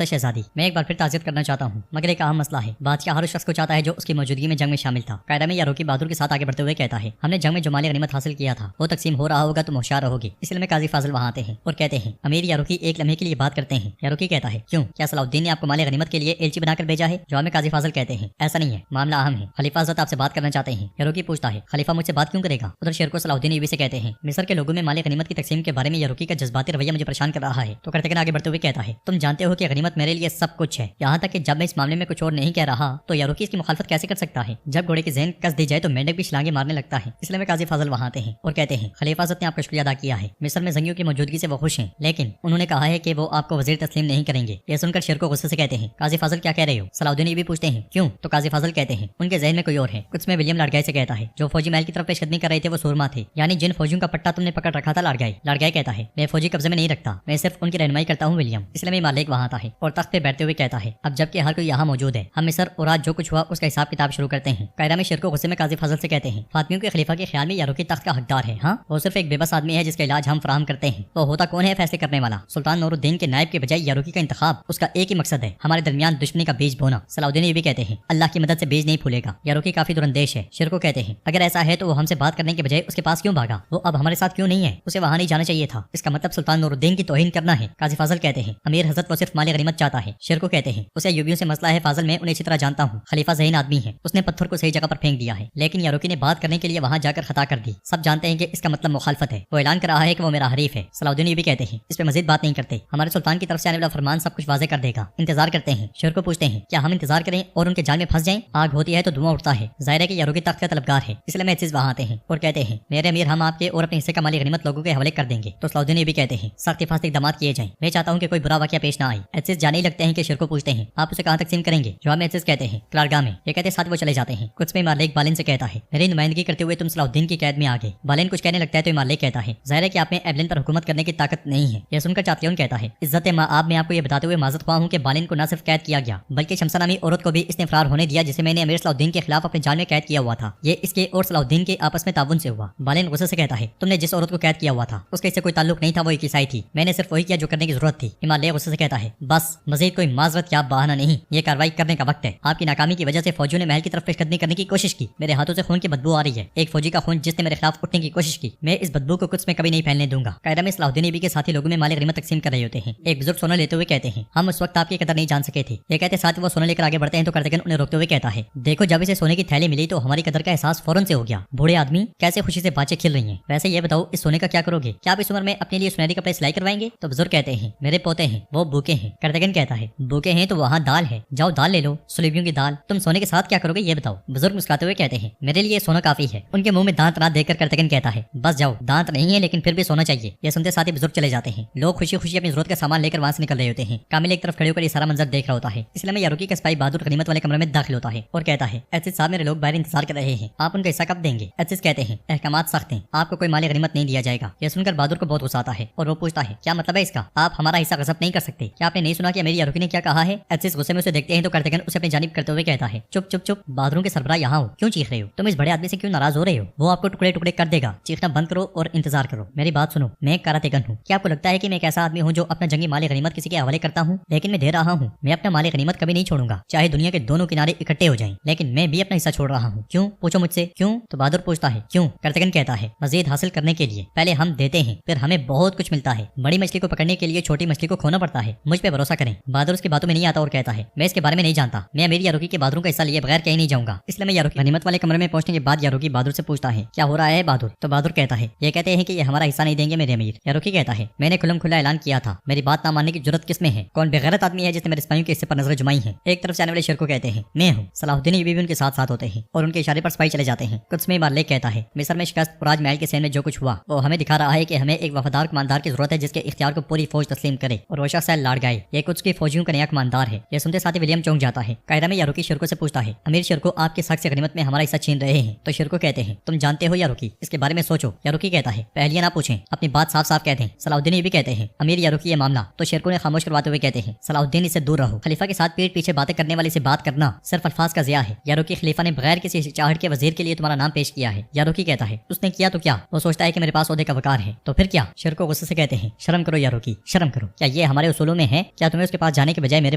है शहजादी, मैं एक बार फिर ताज़ियत करना चाहता हूँ, मगर एक अहम मसला है। बादशाह हर उस शख्स को चाहता है जो उसकी मौजूदगी में जंग में शामिल था। कायदा में यारोकी बहादुर के साथ आगे बढ़ते हुए कहता है, हमने जंग में जो माल गनीमत हासिल किया था वो तकसीम हो रहा होगा, तुम होशियार रहोगे। इसलिए मैं काजी फाजिल वहाँ आते हैं और कहते हैं, अमीर यारोकी एक लम्हे के लिए बात करते हैं। यारोकी कहता है, क्यों, क्या सलाहुद्दीन ने आपको माल गनीमत के लिए एलची बनाकर भेजा है? जवाब में काजी फाजिल कहते हैं, ऐसा नहीं है, मामला अहम है, खलीफा हज़रत आपसे बात करना चाहते हैं। यारोकी पूछता है, खलीफा मुझसे बात क्यों करेगा? उधर शेर को सलाहुद्दीन यूबी से कहते हैं, मिस्र के लोगों में माल गनीमत की तकसीम के बारे में यारोकी का जज्बाती रवैया मुझे परेशान कर रहा है। तो करतगन आगे बढ़ते हुए कहता है, तुम जानते हो कि गनीमत मेरे लिए सब कुछ है, यहाँ तक कि जब मैं इस मामले में कुछ और नहीं कह रहा तो यारोकी इसकी मुखालफत कैसे कर सकता है? जब घोड़े की ज़हन कस दी जाए तो मेंढक भी छलांगे मारने लगता है। इसलिए मैं काजी फाजिल वहाँ आते हैं और कहते हैं, खलीफा हज़रत ने आपका शुक्रिया अदा किया है, मिस्र में जंगियों की मौजूदगी से वो खुश हैं, लेकिन उन्होंने कहा है कि वो आपको वजीर तस्लीम नहीं करेंगे। यह सुनकर शेर को गुस्से से कहते हैं, काजी फाजिल क्या कह रहे हो? सलाहुद्दीन भी पूछते हैं, क्यों, क्यों? तो काजी फाजल कहते हैं उनके ज़हन में कोई और है। कुछ में विलियम लाड़गाई से कहता है जो फौजी महल की तरफ पेशकदमी कर रहे थे वो सूरमा थे, यानी जिन फौजियों का पट्टा तुमने पकड़ रखा था लाड़गाई। लाड़गाई कहता है मैं फौजी कब्जे में नहीं रखता, मैं सिर्फ उनकी रहनुमाई करता हूँ विलियम। इसलिए मैं मालिक वहाँ आता है और तख्त पे बैठते हुए कहता है अब जबकि हर कोई यहाँ मौजूद है, हम मिस्र और आज जो कुछ हुआ उसका हिसाब किताब शुरू करते हैं। कायरा में शेर को गुस्से में काजी फाजल से कहते हैं फातिमियों के खलीफा के ख्याल में यारों की तख्त का हकदार है। हाँ, वो सिर्फ एक बेबस आदमी है जिसका इलाज हम फराहम करते हैं। वो होता कौन है फैसले करने वाला? सुल्तान नूरुद्दीन के नायब के बजाय यारोकी का इंतखाब। उसका एक ही मकसद है हमारे दरमियान दुश्मनी का बीज बोना। सलाउद्दीन ये भी कहते हैं अल्लाह की मदद से बीज नहीं फूलेगा, यारोकी काफी दुरंदेश है। शेर को कहते हैं अगर ऐसा है तो वो हमसे बात करने के बजाय उसके पास क्यों भागा? वो अब हमारे साथ क्यों नहीं है? उसे वहाँ नहीं जाना चाहिए था। इसका मतलब सुल्तान नूरुद्दीन की तौहीन करना है। काजी फाजल कहते हैं अमीर हजरत वो सिर्फ माल गनीमत चाहता है। शेर को कहते हैं उसे अय्यूबियों से मसला है फाजल, मैं उन्हें अच्छी तरह जानता हूँ। खलीफा ज़हीन आदमी है, उसने पत्थर को सही जगह पर फेंक दिया है, लेकिन यारोकी ने बात करने के लिए वहाँ जाकर खता कर दी। सब जानते हैं कि इसका मतलब मुखालफत है। वो ऐलान कर रहा है कि वो मेरा हरीफ है। सलाउद्दीन ये भी कहते हैं इस पे मजीद बात नहीं करते, हमारे सुल्तान की तरफ से आने वाला फरमान सब कुछ वाजे कर देगा। इंतजार करते हैं। शेर को पूछते हैं क्या हम इंतजार करें और उनके जाल में फंस जाएं? आग होती है तो धुआं उठता है। जाहिर है कि यारोकी तख्त का तलबगार है, इसलिए मैं चीज वहाँ आते हैं और कहते हैं मेरे अमीर हम आपके और अपने हिस्से का माली गनीमत लोगों के हवाले कर देंगे। तो सलाउद्दीन ये भी कहते हैं सख्त हिफाजती इक़दाम किए जाएं, मैं चाहता हूँ कि कोई बुरा वाक़या पेश ना आए। एसिस जाने ही लगते हैं कि शेर को पूछते हैं आप उसे कहाँ तकसीम करेंगे? जवाब में एसिस कहते हैं क्लारगाह में। ये कहते साथ वो चले जाते हैं। कुछ में मालिक बालिन से कहता है मेरी नुमाइंदगी करते हुए तुम सलाउद्दीन की कैद में आ गए। बालिन कुछ कहने लगता है तो मालिक कहता है जाहिर है कि आप में एवलिन पर हुकूमत करने की ताकत नहीं है। यह सुनकर चातियोन कहता है इज्जत माँ आप मैं आपको ये बताते हुए माजरत ख्वाह हूँ कि बालिन को न सिर्फ कैद किया गया बल्कि शमसा नामी औरत को भी इसने फरार होने दिया जिसे मैंने अमीर सलाउद्दीन के खिलाफ अपने जाल में कैद किया हुआ था। ये इसके और सलाउद्दीन के आपस में ताउन से हुआ। बालिन गुस्से से कहता है तुमने जिस औरत को कैद किया हुआ था उसका इससे कोई ताल्लुक नहीं था, वो एक ईसाई थी, मैंने सिर्फ वही किया जो करने की जरूरत थी। हिमालय गुस्से से कहता है बस मजीद कोई माजरत या बहाना नहीं, ये कार्रवाई करने का वक्त है। आपकी नाकामी की वजह से फौजियों ने महल की तरफ पेशकदमी करने की कोशिश की, मेरे हाथों से खून की बदबू आ रही है। एक फौजी का खून जिसने मेरे खिलाफ उठने की कोशिश की, मैं इस बदबू को कुछ में कभी नहीं फैलने दूंगा। कायरा में सलाउद्दीन नबी के साथी लोगों में माल गनीमत तकसीम कर रहे होते हैं। एक बुजुर्ग सोना लेते हुए कहते हैं हम उस वक्त आपकी कदर नहीं जान सके थे। ये कहते साथ वो सोना लेकर आगे बढ़ते हैं तो कार्तिकन उन्हें रोकते हुए कहता है देखो जब इसे सोने की थैली मिली तो हमारी कदर का एहसास फौरन से हो गया। बूढ़े आदमी कैसे खुशी से बातें खिल रही हैं। वैसे ये बताओ इस सोने का क्या करोगे? क्या आप इस उम्र में अपने लिए सुनहरी कपड़े सिलाई करवाएंगे? तो बुजुर्ग कहते हैं मेरे पोते हैं, वो भूखे हैं। कार्तिकन कहता है भूखे हैं तो वहाँ दाल है, जाओ दाल ले लो, सुलेबियों की दाल। तुम सोने के साथ क्या करोगे ये बताओ? बुजुर्ग मुस्कुराते हुए कहते हैं मेरे लिए सोना काफी है। उनके मुंह में दांत ना देखकर कार्तिकन कहता है बस जाओ, दांत नहीं है लेकिन फिर भी सोना चाहिए। ये सुनते साथ ही बुजुर्ग चले जाते हैं। लोग खुशी खुशी अपनी जरूरत का सामान लेकर वहाँ से निकल रहे होते हैं। कामिल एक तरफ खड़े होकर ये सारा मंजर देख रहा होता है। इसलिए में यारोकी का सिपाही बहादुर गनीमत वाले कमरे में दाखिल होता है और कहता है एसिस साहब मेरे लोग बाहर इंतजार कर रहे हैं, आप उनका हिस्सा कब देंगे? एसिस कहते हैं अहकामात सख्त हैं, आपको कोई माली गनीमत नहीं दिया जाएगा। यह सुनकर बहादुर को बहुत गुस्सा आता है और वो पूछता है क्या मतलब है इसका? आप हमारा हिस्सा गजब नहीं कर सकते? क्या आपने नहीं सुना कि मेरी यारोकी ने क्या कहा है? एसिस गुस्से में उसे देखते हैं तो कार्तिकन उसे अपनी जानिब करते हुए कहता है चुप चुप चुप, बहादुरों के सरबराह यहाँ हो, क्यों चीख रहे हो? तुम इस बड़े आदमी से क्यों नाराज हो रहे हो? वो आपको टुकड़े टुकड़े कर देगा। चीखना बंद करो और इंतजार करो। मेरी बात सुनो, मैं एक कारातेगन हूँ। क्या आपको लगता है कि मैं एक ऐसा आदमी हूँ जो अपना जंगी माली गनीमत किसी के हवाले करता हूँ? लेकिन मैं दे रहा हूँ, मैं अपना माली गनीमत कभी नहीं छोड़ूंगा, चाहे दुनिया के दोनों किनारे इकट्ठे हो जाएं, लेकिन मैं भी अपना हिस्सा छोड़ रहा हूँ। क्यों? पूछो मुझसे क्यों? तो बहादुर पूछता है क्यों? कार्तिकन कहता है मजीद हासिल करने के लिए। पहले हम देते हैं फिर हमें बहुत कुछ मिलता है। बड़ी मछली को पकड़ने के लिए छोटी मछली को खोना पड़ता है, मुझ पे भरोसा करें। बहादुर उसकी बातों में नहीं आता और कहता है मैं इसके बारे में नहीं जानता, मैं मेरी यारोकी के बहादुरों का हिस्सा लिए बगैर कहीं नहीं जाऊंगा। इसलिए मैं यारोकी गनीमत वाले कमरे में पहुंचने के बाद यारोकी बहादुर से पूछता है क्या हो रहा है बहादुर? तो बहादुर कहता है ये कहते हैं कि ये हमारा हिस्सा नहीं देंगे मेरे अमीर। यारोकी कहता है मैंने खुलम खुला ऐलान किया था, मेरी बात ना मानने की जरूरत किसमें है? कौन बेगैरत आदमी है जिसने मेरे सिपाहियों के हिस्से पर नजर जुमाई है? एक तरफ से आने वाले शेर को कहते हैं मैं हूँ। सलाहुद्दीन ये भी उनके साथ साथ होते हैं और उनके इशारे पर सिपाही चले जाते हैं। कुछ में मालिक कहता है मिस्र में शिकस्त और आज महल के सहन में जो कुछ हुआ वो हमें दिखा रहा है कि हमें एक वफादार कमांडर की जरूरत है जिसके इख्तियार को पूरी फौज तस्लीम करे और वो शख्स लाड़गाई। ये कुछ की फौजियों का नया कमांडर है। ये सुनते साथ ही विलियम चौंक जाता है। कायरा में यारोकी शेर को से पूछता है अमीर शेर को आपके सख्त से गनीमत में हमारा हिस्सा छीन रहे हैं। तो शेर को कहते हैं तुम जानते हो यारोकी, इसके बारे में सोचो। यारोकी कहता है पहले ना पूछें, अपनी बात साफ साफ कह दें। सलाहुद्दीन ये भी कहते हैं अमीर यारोकी ये मामला। तो शेर को खामोश करवाते हुए कहते हैं सलाहुद्दीन इससे दूर रहो, खलीफा के साथ पीठ पीछे बातें करने वाले से बात करना सिर्फ अल्फाज का ज़िया है। यारोकी खलीफा ने बगैर किसी हिचकिचाहट के वजीर के लिए तुम्हारा नाम पेश किया है। यारोकी कहता है उसने किया तो क्या? वो सोचता है कि मेरे पास ओहदे का वकार है तो फिर क्या? शेर को गुस्से से कहते हैं शर्म करो यारोकी, शर्म करो। क्या ये हमारे उसूलों में है? क्या तुम्हें उसके पास जाने के बजाय मेरे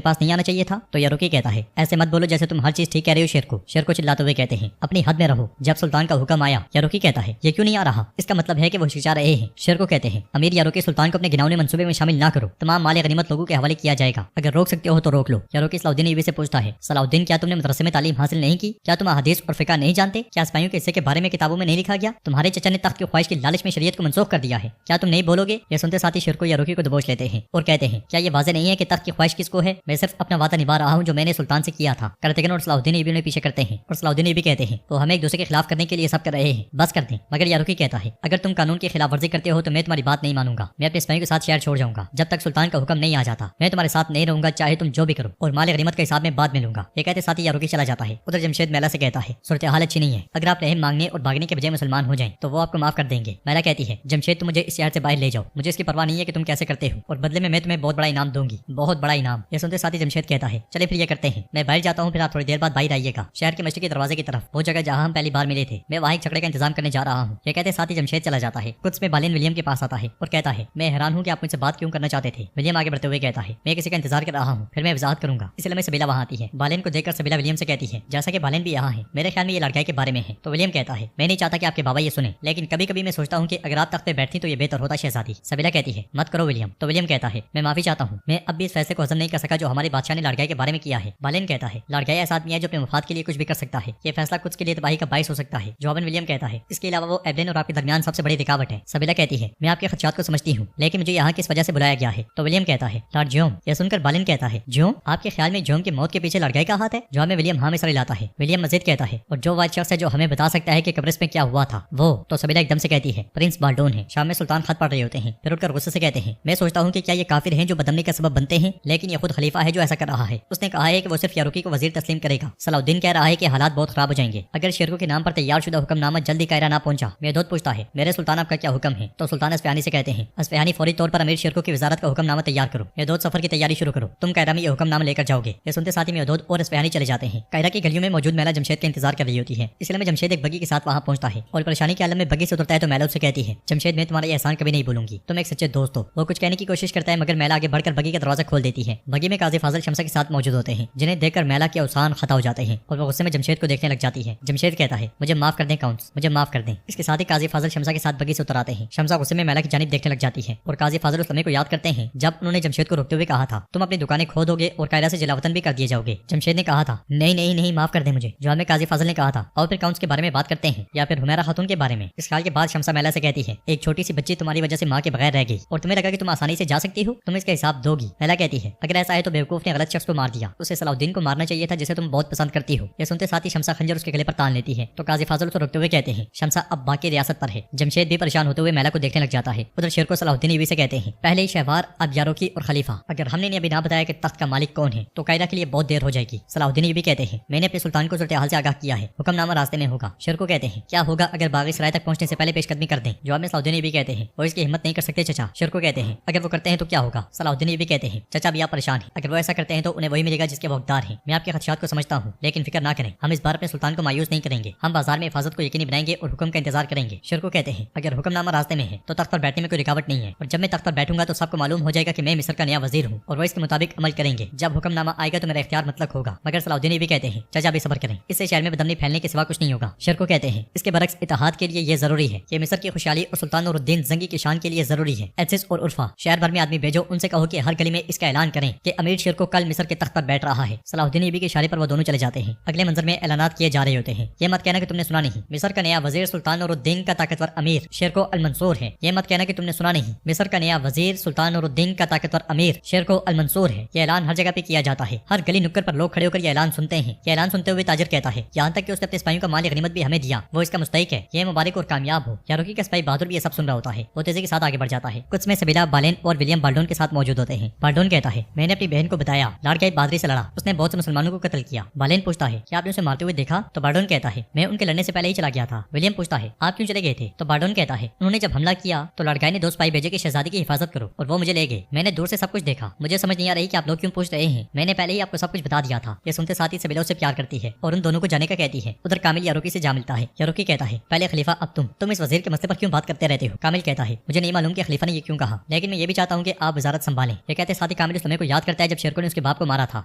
पास नहीं आना चाहिए था? तो यारोकी कहता है ऐसे मत बोलो जैसे तुम हर चीज ठीक कह रहे हो। शेर को चिल्लाते हुए कहते हैं अपनी हद में रहो, जब सुल्तान का हुक्म आया। यारोकी कहता है ये क्यों नहीं आ रहा? इसका मतलब है कि वो हिचकिचा रहे हैं। शेर को कहते हैं अमीर यारोकी सुल्तान को अपने घिनौने मंसूबे में शामिल ना करो, तमाम माल गनीमत लोगों के हवाले किया जाएगा, अगर रोक सकते हो तो रोक लो। यारोकी सलाहुद्दीन ईबी से पूछता है सलाहुद्दीन क्या तुमने मदरसे में तालीम हासिल नहीं की? क्या तुम हदीस और फिका नहीं जानते? क्या सिपाहियों के हिस्से के बारे में किताबों में नहीं लिखा गया? तुम्हारे चचा ने तख्त की ख्वाहिश की लालच में शरीयत को मनसूख कर दिया है, क्या तुम नहीं बोलोगे? ये सुनते साथ ही शेर को यारोकी को दबोच लेते हैं और कहते हैं क्या ये वाज़ेह नहीं है कि तख्त की ख्वाहिश किसको है? मैं सिर्फ अपना वादा निभा रहा हूँ जो मैंने सुल्तान से किया था। कार्तिकन और सलाहुद्दीन ईबी उन्हें पीछे करते हैं और सलाहुद्दीन ईबी कहते हैं वो हमें एक दूसरे के खिलाफ करने के लिए सब कर रहे हैं, बस कर दें। मगर यारोकी कहता है अगर तुम कानून की खिलाफ वर्जी करते हो तो मैं तुम्हारी बात नहीं मानूंगा, मैं अपने सिपाहियों के साथ शहर छोड़ जाऊंगा। जब तक सुल्तान का हुक्म नहीं आ जाता मैं तुम्हारे साथ नहीं रहूंगा, चाहे तुम जो भी करो, और माल गनीमत के हिसाब में बाद में लूंगा। ये कहते साथ ही यारों की चला जाता है। उधर जमशेद मैला से कहता है सूरत हाल अच्छी नहीं है, अगर आप रहम मांगने और भागने के बजाय मुसलमान हो जाएं तो वो आपको माफ कर देंगे। मैला कहती है जमशेद तुम मुझे इस शहर से बाहर ले जाओ, मुझे इसकी परवाह नहीं है कि तुम कैसे करते हो और बदले में मैं तुम्हें बहुत बड़ा इनाम दूंगी, बहुत बड़ा इनाम। ये सुनते साथ ही जमशेद कहता है चले फिर ये करते हैं, मैं बाहर जाता हूँ, फिर आप थोड़ी देर बाद बाहर आइएगा शहर के मशरकी दरवाजे की तरफ, वो जगह जहाँ हम पहली बार मिले थे, मैं वहाँ एक झगड़े का इंतजाम करने जा रहा हूँ। ये कहते साथ ही जमशेद चला जाता है। कुछ में बालिन विलियम के पास आता है और कहता है मैं हैरान हूँ कि आप मुझसे बात क्यों करना चाहते थे। विलियम आगे बढ़ते हुए कहता है मैं किसी का इंतजार कर रहा हूँ, फिर मैं वजाहत करूंगा। इसलिए मैं सबीला वहाँ आती है। बालिन को देखकर सबीला विलियम से कहती है जैसा कि बालिन भी यहाँ है, मेरे ख्याल में ये लड़काई के बारे में है। तो विलियम कहता है मैं नहीं चाहता कि आपके बाबा ये सुने, लेकिन कभी कभी मैं सोचता हूँ कि अगर आप तख्त पे बैठती तो ये बेहतर होता शहजादी। सबीला कहती है मत करो विलियम। तो विलियम कहता है मैं माफी चाहता हूँ, मैं अब भी इस फैसले को हजम नहीं कर सका जो हमारे बादशाह ने लड़काई के बारे में किया है। बालिन कहता है लड़काई ऐसा आदमी है जो अपने मफाद के लिए कुछ भी कर सकता है, ये फैसला कुछ के लिए तबाही का बाइस हो सकता है। जॉबन विलियम कहता है इसके अलावा वो एवलिन और आपके दरमियान सबसे बड़ी रुकावट है। सबीला कहती है मैं आपके खदशात को समझती हूँ, लेकिन मुझे यहाँ किस वजह से बुलाया गया है। तो विलियम कहता है लॉर्ड जोम। यह सुनकर बालिन कहता है जोम, आपके ख्याल में जोम की मौत के पीछे लड़काई का हाथ है। जवाब में विलियम हाँ में सर हिलाता है। विलियम मजीद कहता है और जो वाइट शख्स है जो हमें बता सकता है कि कब्रिस्त में क्या हुआ था वो। तो सबीला एकदम से कहती है प्रिंस बाल्डोन है। शाम में सुल्तान खत पढ़ रहे होते हैं, फिर उठकर गुस्से से कहते हैं मैं सोचता हूँ कि क्या ये काफिर हैं जो बदमनी का सबब बनते हैं, लेकिन ये खुद खलीफा है जो ऐसा कर रहा है। उसने कहा है कि वो सिर्फ यारुकी को वजीर तस्लीम करेगा। सलाउद्दीन कह रहा है कि हालात बहुत खराब हो जाएंगे अगर शेरको के नाम पर तैयार शुदा हुक्मनामा जल्दी कायरा ना पहुंचा। मेहदूद पूछता है मेरे सुल्तान आपका क्या हुक्म है। तो सुल्तान अस्फहानी से कहते हैं अस्फहानी फौरी तौर पर अमीर शेरको की वजारत का हुक्मनामा तैयार करो, मेहदूद सफर की तैयारी शुरू करो, तुम कायरा में ये हुक्मनामा लेकर जाओगे। ये सुनते साथ ही मेहदूद और अस्फहानी चले जाते हैं। कायरा की गलियों में मौजूद मैला जमशेद का इंतजार कर रही होती है। इसलिए में जमशेद एक बगी के साथ वहां पहुंचता है और परेशानी के आलम में बगी से उतरता है। तो मैला उससे कहती है जमशेद मैं तुम्हारा ये एहसान कभी नहीं भूलूंगी, तुम एक सच्चे दोस्त हो। वो कुछ कहने की कोशिश करता है मगर मैला आगे बढ़कर बगी का दरवाजा खोल देती है। बगी में काजी फाजिल शमसा के साथ मौजूद होते हैं, जिन्हें देखकर मैला के अवसान खता हो जाते हैं और वो गुस्से में जमशेद को देखने लग जाती है। जमशेद कहता है मुझे माफ कर दें काउंट्स, मुझे माफ कर दें। इसके साथ ही काजी फाजिल शमसा के साथ बगी से उतर आते हैं। शमसा गुस्से में मैला की जानिब देखने लग जाती है और काजी फाजिल उस लम्हे को याद करते हैं जब उन्होंने जमशेद को रोकते हुए कहा था तुम अपनी दुकानें खो दोगे और कायरा से जलावतन भी कर दिए जाओगे। जमशेद ने कहा था नहीं नहीं नहीं माफ कर दे मुझे। जवाब में काजी फाजिल ने कहा था और फिर काउंट्स के बारे में बात करते हैं या फिर हुमैरा खातून के बारे में। इस ख्याल के बाद शमसा मैला से कहती है एक छोटी सी बच्ची तुम्हारी वजह से माँ के बगैर रह गई और तुम्हें लगा कि तुम आसानी से जा सकती हो, तुम इसका हिसाब दोगी। मैला कहती है अगर ऐसा है तो बेवकूफ ने गलत शख्स को मार दिया, उसे सलाउद्दीन को मारना चाहिए था जिसे तुम बहुत पसंद करती हो। यह सुनते साथ ही शमसा खंजर उसके गले पर तान लेती है। तो काजी फाजिल उसे रोकते हुए कहते हैं शमसा अब बाकी रियासत पर है। जमशेद भी परेशान होते हुए मैला को देखने लग जाता है। उधर शेर को सलाउद्दीन ईवी से कहते हैं पहले ही शहवार अब यारोकी और खलीफा, अगर हमने अभी ना बताया कि तख्त का मालिक कौन है तो कायदा के लिए बहुत देर हो जाएगी। सलाउद्दीन ईवी कहते हैं मैंने अपने सुल्तान को सूरत हाल से आगाह किया है, हुक्मनामा रास्ते में होगा। शेर को कहते हैं क्या होगा अगर बागी सराय तक पहुंचने से पहले पेशकदमी कर दें। जवाब में सलाउद्दीन ईवी कहते हैं वो इसकी हिम्मत नहीं कर सकते चचा। शेर को कहते हैं अगर वो करते हैं तो क्या होगा। सलाउद्दीन ईवी कहते हैं चचा भी आप परेशान है, अगर वो ऐसा करते हैं तो उन्हें वही मिलेगा जिसके वो हकदार हैं। मैं आपके खदशात को समझता हूँ, लेकिन फिक्र ना करें, हम इस बार अपने सुल्तान को मायूस नहीं करेंगे। हम बाजार में हिफाजत को यकीनी बनाएंगे और हुक्म का इंतजार करेंगे। शेर को कहते हैं अगर हुक्मनामा रास्ते में है तो तख्त पर बैठने में कोई रुकावट नहीं है और जब मैं तख्त पर बैठूंगा तो सबको मालूम हो जाएगा कि मैं मिस्र का नया वजीर हूँ और वो इसके मुताबिक अमल करेंगे। जब हुक्मनामा आएगा तो मेरा इख्तियार मतलब होगा। मगर सलाउद्दीन भी कहते हैं चाचा भी सब्र करें, इससे शहर में बदमनी फैलने के सिवा कुछ नहीं होगा। शेर को कहते हैं इसके बरक्स इत्तेहाद के लिए ये जरूरी है, ये मिस्र की खुशहाली और सुल्तान नूरुद्दीन जंगी की शान के लिए जरूरी है। एसिस और उर्फा शहर भर में आदमी भेजो, उनसे कहो कि हर गली में इसका ऐलान करें कि अमीर शेर को कल मिस्र के तख्त पर बैठ रहा है। सलाउद्दीन ईबी के इशारे पर वो दोनों चले जाते हैं। अगले मंजर में ऐलानात किए जा रहे होते हैं। ये मत कहना कि तुमने सुना नहीं, मिस्र का नया वजीर सुल्तान नूरुद्दीन का ताकतवर अमीर शेर को अल मंसूर है। ये मत कहना कि तुमने सुना नहीं, मिस्र का नया वजीर सुल्तान नूरुद्दीन का ताकतवर अमीर शेर को अल मंसूर है। ये ऐलान हर जगह पे किया जाता है, हर गली नुक्कड़ पर लोग खड़े होकर ये ऐलान सुनते हैं। ये ऐलान सुनते हुए ताजिर कहता है यहाँ तक कि उसने अपने सिपाहियों का माल गनीमत भी हमें दिया, वो इसका मुस्तहिक है, ये मुबारक और कामयाब हो। यारोकी का सिपाही बहादुर भी ये सब सुन रहा होता है, वो तेजी के साथ आगे बढ़ जाता है। कुछ में सबीला बालेन और विलियम बाल्डोन के साथ मौजूद होते हैं। बाल्डोन कहता है मैंने अपनी बहन को बताया लाड़काई बहादुरी से लड़ा, उसने बहुत से मुसलमानों को कत्ल किया। बालेन पूछता है क्या आपने उसे मारते हुए देखा। तो बाल्डोन कहता है मैं उनके लड़ने से पहले ही चला गया था। विलियम पूछता है आप क्यों चले गए थे। तो बाल्डोन कहता है उन्होंने जब हमला किया तो लड़काई ने 2 सिपाही भेजे कि शहजादी की हिफाजत करो और वो मुझे ले गए। मैंने दूर से सब कुछ देखा, मुझे समझ नहीं आ रही कि आप लोग क्यों पूछ रहे हैं, मैंने पहले ही आपको सब कुछ बता दिया था। ये सुनते साथ ही सबीला उससे प्यार करती है और उन दोनों को जाने का कहती है। उधर कामिल यारोकी से जा मिलता है। यारोकी कहता है पहले खलीफा अब तुम इस वजीर के मसले पर क्यों बात करते रहते हो। कामिल कहता है मुझे नहीं मालूम कि खलीफा ने ये क्यों कहा, लेकिन मैं ये भी चाहता हूँ कि आप वजारत संभालें। ये कहते साथ ही कामिल उस लम्हे को याद करता है जब शेरको ने उसके बाप को मारा था।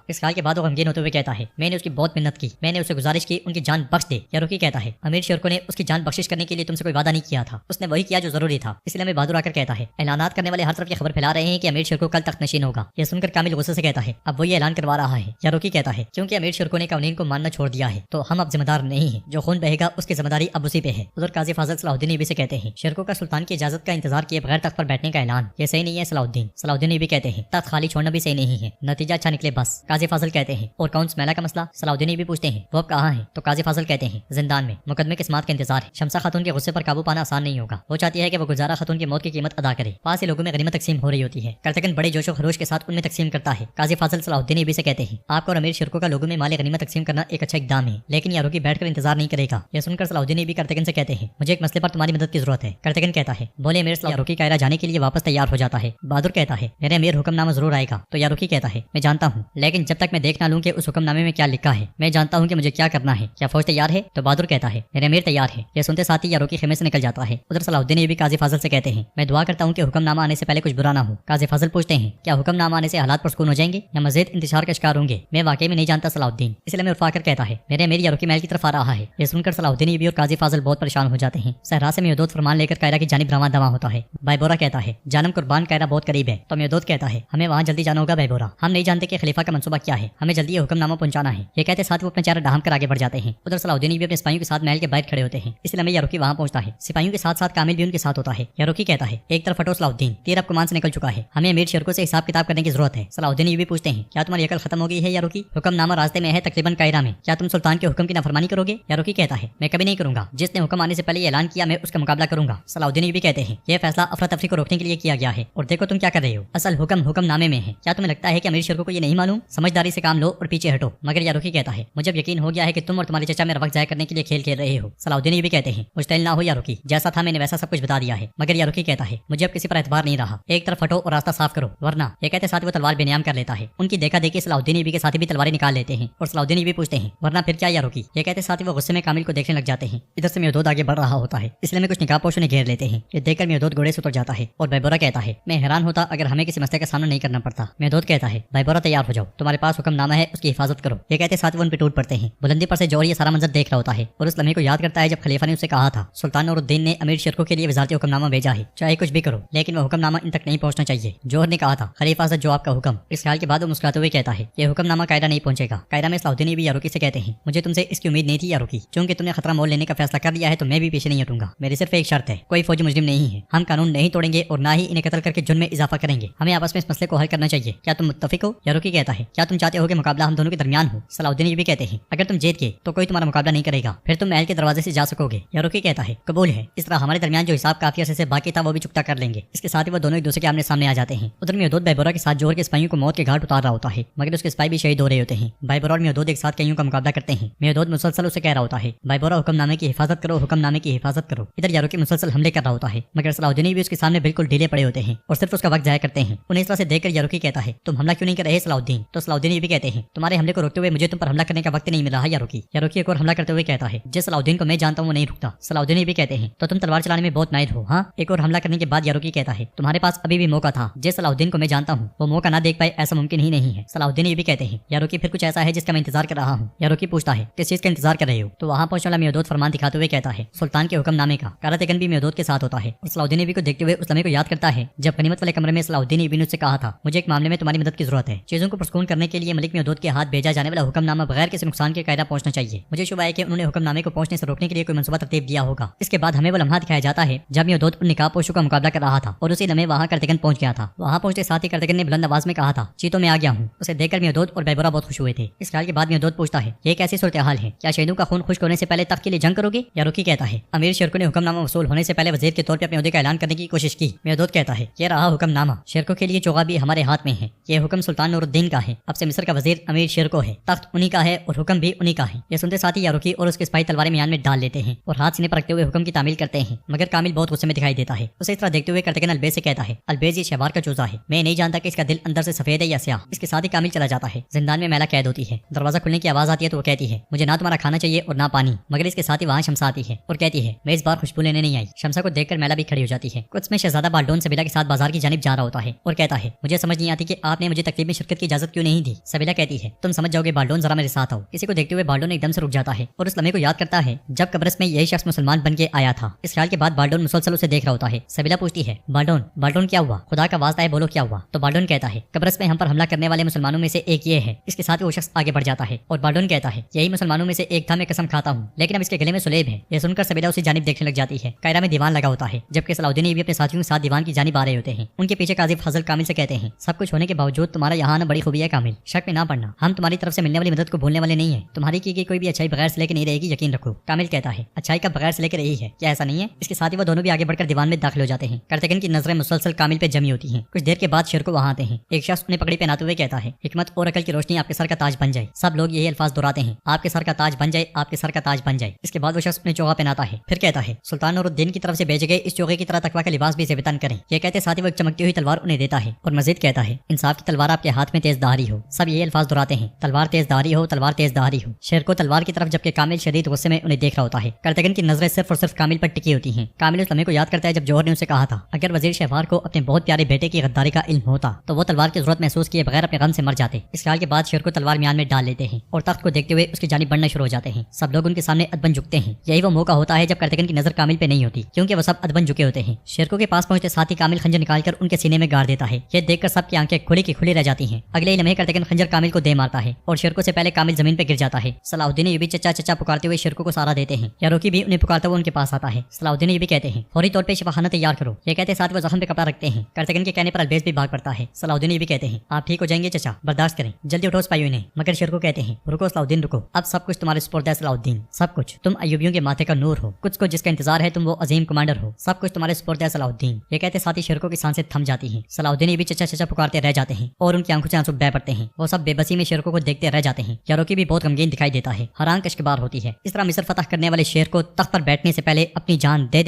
इस ख्याल के बाद वो गमगीन होते हुए कहता है मैंने उसकी बहुत मिन्नत की, मैंने उसे गुजारिश की उनकी जान बख्श दे। यारोकी कहता है अमीर शेरको ने उसकी जान बख्शिश करने के लिए तुमसे कोई वादा नहीं किया था, उसने वही किया जो जरूरी था। इसलिए मैं बहादुर आकर कहता है ऐलानात करने वाले हर तरफ ये खबर फैला रहे हैं कि अमीर शेरको कल तख्त नशीन होगा। यह सुनकर कामिल गुस्से से कहता है अब वो ये ऐलान करवा रहा है। यारोकी कहता है क्योंकि अमीर शेरको ने कवानीन को मानना छोड़ दिया है तो हम अब जिम्मेदार नहीं है, जो खून बहेगा उसकी जिम्मेदारी अब उसी पे है। उधर काजी फाजिल सलाउद्दीन ईबी से कहते हैं शेरको का सुल्तान की इजाजत का इंतजार किए बगैर तख्त पर बैठने का ऐलान ये सही नहीं है। सलाउद्दीन ईबी कहते हैं तख्त खाली छोड़ना भी सही नहीं है, नतीजा अच्छा निकले बस। काजी फाजिल कहते हैं और काउंट्स मैला का मसला। सलाउद्दीन ईबी पूछते हैं वो अब कहाँ है। तो काजी फाजिल कहते हैं जिंदान में, मुकदमे के समात का इंतजार है। शमसा खातून के गुस्से पर काबू पाना आसान नहीं होगा, वो चाहती है कि वो गुजारा खातून की मौत की कीमत अदा करे। पास ही लोगों में गनीमत तकसीम हो रही होती है। करतकन बड़े जोशो खरोश के साथ उनमें तकसीम करता है। काजी फाजिल सलाउद्दीन ईबी से कहते हैं आपको और अमीर शिरकों का लोगों में माल गनीमत तकसीम करना एक अच्छा इकदाम है, लेकिन यारोकी बैठकर इंतजार नहीं करेगा। यह सुनकर सलाहुद्दीन भी कर्तगन से कहते हैं, मुझे एक मसले पर तुम्हारी मदद की जरूरत है। कर्तगन कहता है, बोले अमीर। यारोकी कायरा जाने के लिए वापस तैयार हो जाता है। बहादुर कहता है, मेरे अमीर हुक्मनामा जरूर आएगा। तो यारोकी कहता है, मैं जानता हूँ, लेकिन जब तक मैं देख ना लूं कि उस हुक्मनामे में क्या लिखा है, मैं जानता हूँ कि मुझे क्या करना है। क्या फौज तैयार है? तो बहादुर कहता है, मेरे अमीर तैयार है। यह सुनते साथ ही यारोकी खेमे से निकल जाता है। उधर सलाहुद्दीन भी काजी फाजिल से कहते हैं, मैं दुआ करता हूँ कि हुक्मनामा आने से पहले कुछ बुरा ना हो। काजी फाजिल पूछते हैं, क्या हुक्मनामा आने से हालात पर सुकून हो जाएंगे या मजीद इंतजार का शिकार होंगे? मैं वाकई में नहीं जानता सलाहुद्दीन, इसलिए मैं उठवाकर कहता है, मेरे अमीर यारोकी महल की तरफ आ रहा है। यह सुनकर सलाहुद्दीन भी और काजी फाजिल बहुत परेशान हो जाते हैं। सहरा से मेहदूद फरमान लेकर कायरा की जानिब रवां दवा होता है। बाइबोरा कहता है, जानम कुर्बान, कायरा बहुत करीब है। तो मेहदूद कहता है, हमें वहाँ जल्दी जाना होगा बाइबोरा, हम नहीं जानते कि खलीफा का मंसूबा क्या है, हमें जल्दी ये हुक्मनामा पहुंचाना है। ये कहते साथ वो अपने चार ढाम कर आगे बढ़ जाते हैं। उधर सलाहुद्दीन भी अपने सिपाहियों के साथ महल के बाहर खड़े होते हैं। इसलिए हमें यारोकी वहाँ पहुंचता है। सिपाहियों के साथ साथ कामिल भी उनके साथ होता है। यारोकी कहता है, एक तरफ हटो सलाहुद्दीन, तीर अब कमान से निकल चुका है, हमें अमीर शिरकों से हिसाब किताब करने की जरूरत है। सलाहुद्दीन भी पूछते हैं, क्या तुम्हारी अकल खत्म हो गई है यारोकी? हुक्मनामा रास्ते में है, तकरीबन कायरा में, क्या तुम सुल्तान के हुक्म की नाफरमानी करोगे? यारोकी कहता है, मैं कभी नहीं करूंगा, जिसने हुक्म आने से पहले ऐलान किया मैं उसका मुकाबला करूंगा। सलाहुद्दीन भी कहते हैं, यह फैसला अफरा तफरी को रोकने के लिए किया गया है, और देखो तुम क्या कर रहे हो, असल हुक्मनामे में है। क्या तुम्हें लगता है कि अमीर शिरकों को ये नहीं मालूम? समझदारी से काम लो और पीछे हटो। मगर यारोकी कहता है, मुझे यकीन हो गया है कि तुम और तुम्हारे चचा मेरा वक्त जाया करने के लिए खेल खेल रहे हो। सलाहुद्दीन भी कहते हैं, मुश्तिल ना हो यारोकी, जैसा था मैंने वैसा सब कुछ बता दिया है। मगर यारोकी कहता है, मुझे अब किसी पर एतबार नहीं रहा, एक तरफ हटो और रास्ता साफ करो, वरना। ये कहते साथ वो तलवार बेनियाम कर लेता है। उनकी देखा देखी सलाहुद्दीन भी के साथी भी तलवारें निकाल लेते हैं और सलाहुद्दीन भी पूछते हैं, वरना फिर क्या यारोकी? ये कहते साथ ही वो गुस्से में कामिल को देखने लग जाते हैं। इधर से मेहदूद आगे बढ़ रहा होता है, इसलिए मैं कुछ निकाहपोश उन्हें घेर लेते हैं। ये देखकर मेहदूद घोड़े से उतर जाता है और बाइबोरा कहता है, मैं हैरान होता अगर हमें किसी मसले का सामना नहीं करना पड़ता। मेहदूद कहता है, बाइबोरा तैयार हो जाओ, तुम्हारे पास हुक्मनामा है, उसकी हिफाजत करो। ये कहते साथ वो उन पे टूट पड़ते हैं। बुलंदी पर से जौहर ये सारा मंजर देख रहा होता है और उस लम्हे को याद करता है जब खलीफा ने उसे कहा था, सुल्तान नूरुद्दीन ने अमीर शिरकों के लिए वजारती हुक्मनामा भेजा है, चाहे कुछ भी करो, लेकिन वो हुक्मनामा इन तक नहीं पहुंचना चाहिए। जौहर ने कहा था, खलीफा से जो आपका हुक्म। इस ख्याल के बाद वो मुस्कुराते हुए कहता है, ये हुक्मनामा कायरा नहीं पहुंचेगा। कायरा में सलाहुद्दीन भी यारोकी से कहते हैं, मुझे तुमसे इसकी उम्मीद नहीं थी यारोकी, क्योंकि तुमने खतरा मोल लेने का फैसला कर लिया है तो मैं भी पीछे नहीं हटूंगा। मेरी सिर्फ एक शर्त है, कोई फौजी मुजरिम नहीं है, हम कानून नहीं तोड़ेंगे और ना ही इन्हें कत्ल करके जुर्म में इजाफा करेंगे। हमें आपस में इस मसले को हल करना चाहिए, क्या तुम मुत्तफिक हो? यारोकी कहता है, क्या तुम चाहते हो कि मुकाबला हम दोनों के दरमियान हो? सलाहुद्दीन भी कहते हैं, अगर तुम जीत गए तो कोई तुम्हारा मुकाबला नहीं करेगा, फिर तुम महल के दरवाजे से जा सकोगे। यारोकी कहता है, कबूल है, इस तरह हमारे दरमियान जो हिसाब काफी अरसे से बाकी था वो भी चुकता कर लेंगे। इसके साथ ही वो दोनों एक दूसरे के आमने सामने आ जाते हैं। उधर मेहदूद बाइबोरा के साथ जौहर के सिपाहियों को मौत के घाट उतार रहा होता है, मगर उसके सिपाही भी शहीद हो रहे होते हैं। बाइबोरा और मेहदूद एक साथ कईयों का मुकाबला करते हैं। मेहदूद मुसलसल उसे कह रहा होता है, बाइबोरा हुक्मनामे की हिफाजत करो, हुक्मनामे की हिफाजत करो। इधर यारोकी मुसलसल हमले कर रहा होता है, मगर सलाहुद्दीन भी उसके सामने बिल्कुल ढीले पड़े होते हैं और सिर्फ उसका वक्त जाया करते हैं। उन्हें इस तरह से देखकर यारोकी कहता है, तुम हमला क्यों नहीं कर रहे सलाहुद्दीन? तो सलाहुद्दीन भी कहते हैं, तुम्हारे हमले को रोकते हुए मुझे तुम पर हमला करने का वक्त नहीं मिला है यारोकी। यारोकी एक और हमला करते हुए कहता है, जिस सलाहुद्दीन को मैं जानता हूँ वो नहीं रुकता। सलाहुद्दीन भी कहते हैं, तो तुम तलवार चलाने में बहुत माहिर हो। हाँ, एक और हमला करने के बाद यारोकी कहता है, तुम्हारे पास अभी भी मौका था, जिस सलाहुद्दीन को मैं जानता हूँ वो मौका ना देख पाए ऐसा मुमकिन ही नहीं है। सलाहुद्दीन भी कहते हैं, यारोकी फिर कुछ ऐसा है जिसका मैं इंतजार कर रहा हूँ। यारोकी पूछता है, किस चीज का इंतजार कर रहे हो? तो वहाँ पहुंचने वाला मेहदूद फरमान दिखाते हुए कहता है, सुल्तान के हुक्मनामे का। कारातेगन भी मेहदूद के साथ होता है और सलाहुद्दीन भी को देखते हुए उस लम्हे को याद करता है जब गनीमत वाले कमरे में सलाहुद्दीन भी ने उससे कहा था, मुझे एक मामले में तुम्हारी मदद की जरूरत है। चीजों को पुरस्कून करने के लिए मलिक मेहदूद के हाथ भेजा जाने वाला हुक्मनामा बगैर किसी नुकसान के कायदा पहुंचना चाहिए। मुझे शुबा है कि उन्होंने हुक्मनामे को पहुंचने से रोकने के लिए कोई मंसूबा तरतीब दिया होगा। इसके बाद हमें वो लम्हा दिखाया जाता है जब मेहदूद उन निकाहपोशों का मुकाबला कर रहा था और उसी लम्हे वहाँ कर्तगन पहुंच गया था। वहाँ पहुंचते साथ ही कर्तगन ने बुलंद आवाज में कहा था, चीतों में आ गया हूँ। उसे देखकर मेहदूद और बाइबोरा बहुत खुश हुए थे। इस ख्याल के बाद मेहदूद पूछता है, ये कैसी सूरत हाल है, क्या शहीदों का खून खुश्क होने से पहले तख्त के लिए जंग करोगे? यारोकी कहता है, अमीर शिरकों ने हुक्मनामा वसूल होने से पहले वजीर के तौर पर अपने ओहदे का ऐलान करने की कोशिश की। मेहदूद कहता है, ये रहा हुक्मनामा, शिरकों के लिए चोगा भी हमारे हाथ में है। ये हुक्म सुल्तान नूरुद्दीन का है, अब से मिस्र का वजीर अमीर शिरको है, तख्त उन्हीं का है और हुक्म भी उन्हीं का है। ये सुनते साथ ही यारोकी और उसके सिपाही तलवारें मियान में डाल लेते हैं और हाथ सीने पर रखते हुए हुक्म की तामील करते हैं। मगर कामिल बहुत गुस्से में दिखाई देता है। उसे इस तरह देखते हुए कर्तगन अलबेज से कहता है, अलबेज ये शहवार का चूजा है, मैं नहीं जानता कि इसका दिल अंदर से सफेद है या स्याह। इसके साथ ही कामिल चला जाता है। जिंदान में मैला कैद होती है। दरवाजा खुलने की आवाज आती है तो वो कहती है, मुझे ना तुम्हारा खाना चाहिए और ना पानी। मगर इसके साथ ही वहाँ शमसा आती है और कहती है, मैं इस बार खुशबू लेने नहीं आई। शमसा को देखकर मैला भी खड़ी हो जाती है। कुछ में शहजादा बाल्डोन सबीला के साथ बाजार की जानिब जा रहा होता है और कहता है, मुझे समझ नहीं आती कि आपने मुझे तकलीफ में शिरकत की इजाजत क्यों नहीं दी। सबीला कहती है, तुम समझ जाओगे बाल्डोन, जरा मेरे साथ आओ। किसी को देखते हुए बाल्डोन एकदम से रुक जाता है और उस लम्हे को याद करता है जब कब्रिस में यही शख्स मुसलमान बन के आया था। इस ख्याल के बाद बाल्डोन मुसलसल उसे देख रहा होता है। सबीला पूछती है, बाल्डोन क्या हुआ? खुदा का वास्ता है बोलो क्या हुआ? तो बाल्डोन कहता है, कब्रिस में हम पर हमला करने वाले मुसलमानों में से एक ये है। इसके साथ वो शख्स आगे बढ़ जाता है और बाल्डोन कहता है, यही मुसलमानों में से एक था, मैं कसम खाता हूँ, लेकिन अब इसके गले में सुलेब है। यह सुनकर सबीला उसी जानिब देखने लग जाती है। कायरा में दीवान लगा होता है, जबकि सलाहुद्दीन भी अपने साथियों के साथ दीवान की जानिब आ रहे होते हैं। उनके पीछे काजी फजल कामिल से कहते हैं, सब कुछ होने के बावजूद तुम्हारा यहाँ आना बड़ी खूबी है कामिल, शक में ना पड़ना, हम तुम्हारी तरफ से मिलने वाली मदद को भूलने वाले नहीं है। तुम्हारी की गई कोई भी अच्छाई बगैर से लेकर नहीं रहेगी, यकीन रखो। कामिल कहता है, अच्छाई का बगैर से लेकर रही है, क्या ऐसा नहीं है? इसके साथ ही वो दोनों भी आगे बढ़कर दीवान में दाखिल हो जाते हैं। कर्तगन की नजरें मुसलसल कामिल पे जमी होती हैं। कुछ देर के बाद शेर को वहाँ आते हैं। एक शख्स उन्हें पगड़ी पहनाते हुए कहता है, हिकमत और अकल की रोशनी आप آپ کے سر کا تاج بن جائے۔ سب لوگ یہی الفاظ دہراتے ہیں، آپ کے سر کا تاج بن جائے، آپ کے سر کا تاج بن جائے۔ اس کے بعد وہ شخص اپنے چوغا پہناتا ہے، پھر کہتا ہے سلطان نور الدین کی طرف سے بھیجے گئے اس چوغے کی طرح تقویٰ کا لباس بھی زیبتن کریں۔ یہ کہتے ساتھ ہی وہ ایک چمکتی ہوئی تلوار انہیں دیتا ہے اور مزید کہتا ہے انصاف کی تلوار آپ کے ہاتھ میں تیز دھاری ہو۔ سب یہی الفاظ دہراتے ہیں، تلوار تیز دھاری ہو، تلوار تیز دھاری ہو۔ شیر کو تلوار کی طرف جبکہ کامل شدید غصے میں انہیں دیکھ رہا ہوتا ہے۔ کرتگن کی نظریں صرف اور صرف کامل پر ٹکی ہوتی ہیں۔ کامل اس لمحے کو یاد کرتا ہے جب جوہر نے اسے کہا تھا اگر وزیر شہوار کو اپنے بہت پیارے بیٹے کی غداری کا علم ہوتا تو وہ تلوار کی ضرورت محسوس کیے بغیر اپنے غم سے مر جاتے۔ اس خیال کے بعد شیر کو تلوار میان میں ڈال لیتے ہیں اور تخت کو دیکھتے ہوئے اس کی جانب بڑھنا شروع ہو جاتے ہیں۔ سب لوگ ان کے سامنے ادبن جھکتے ہیں۔ یہی وہ موقع ہوتا ہے جب کرتگن کی نظر کامل پہ نہیں ہوتی کیونکہ وہ سب ادبن جھکے ہوتے ہیں۔ شیرکو کے پاس پہنچتے ساتھ ہی کامل خنجر نکال کر ان کے سینے میں گاڑ دیتا ہے۔ یہ دیکھ کر سب کی آنکھیں کھلی کی کھلی رہ جاتی ہیں۔ اگلے ہی لمحے کرتگن خنجر کامل کو دے مارتا ہے اور شیرکو سے پہلے کامل زمین پہ گر جاتا ہے۔ صلاح الدین ایوبی چچا چچا پکارتے ہوئے شیرکو کو سہارا دیتے ہیں۔ یاروکی بھی انہیں پکارتا ہوا ان کے پاس آتا ہے۔ صلاح الدین ایوبی کہتے ہیں فوری طور پہ شفاخانہ تیار کرو۔ یہ کہتے ساتھ وہ زخم پہ کپڑا رکھتے ہیں۔ کرتگن کے کہنے پر البیز بھی بھاگ پڑتا ہے۔ صلاح الدین ایوبی کہتے ہیں آپ ٹھیک ہو جائیں گے چچا، برداشت کریں، جلدی اٹھو سپاہیوں انہیں۔ مگر شیرکو کہتے ہیں رکو صلاح الدین رکو، اب سب کچھ تمہارے سپرد ہے صلاح الدین، سب کچھ، تم ایوبیوں کے ماتھے کا نور ہو، کچھ کو جس کا انتظار ہے تم وہ عظیم کمانڈر ہو، سب کچھ تمہارے سپرد ہے صلاح الدین۔ یہ کہتے ساتھ ہی شیرکو کی سانسیں تھم جاتی ہیں۔ صلاح الدین ایوبی چچا چچا پکارتے رہ جاتے ہیں اور ان کی آنکھوں سے آنسو بہہ پڑتے ہیں۔ وہ سب بے بسی میں شیرکو کو دیکھتے رہ جاتے ہیں۔ یاروکی بھی بہت غمگین دکھائی دیتا ہے، حیران کشکبار ہوتی ہے۔ اس طرح مصر فتح کرنے والے شیر کو تخت پر بیٹھنے سے پہلے اپنی جان دے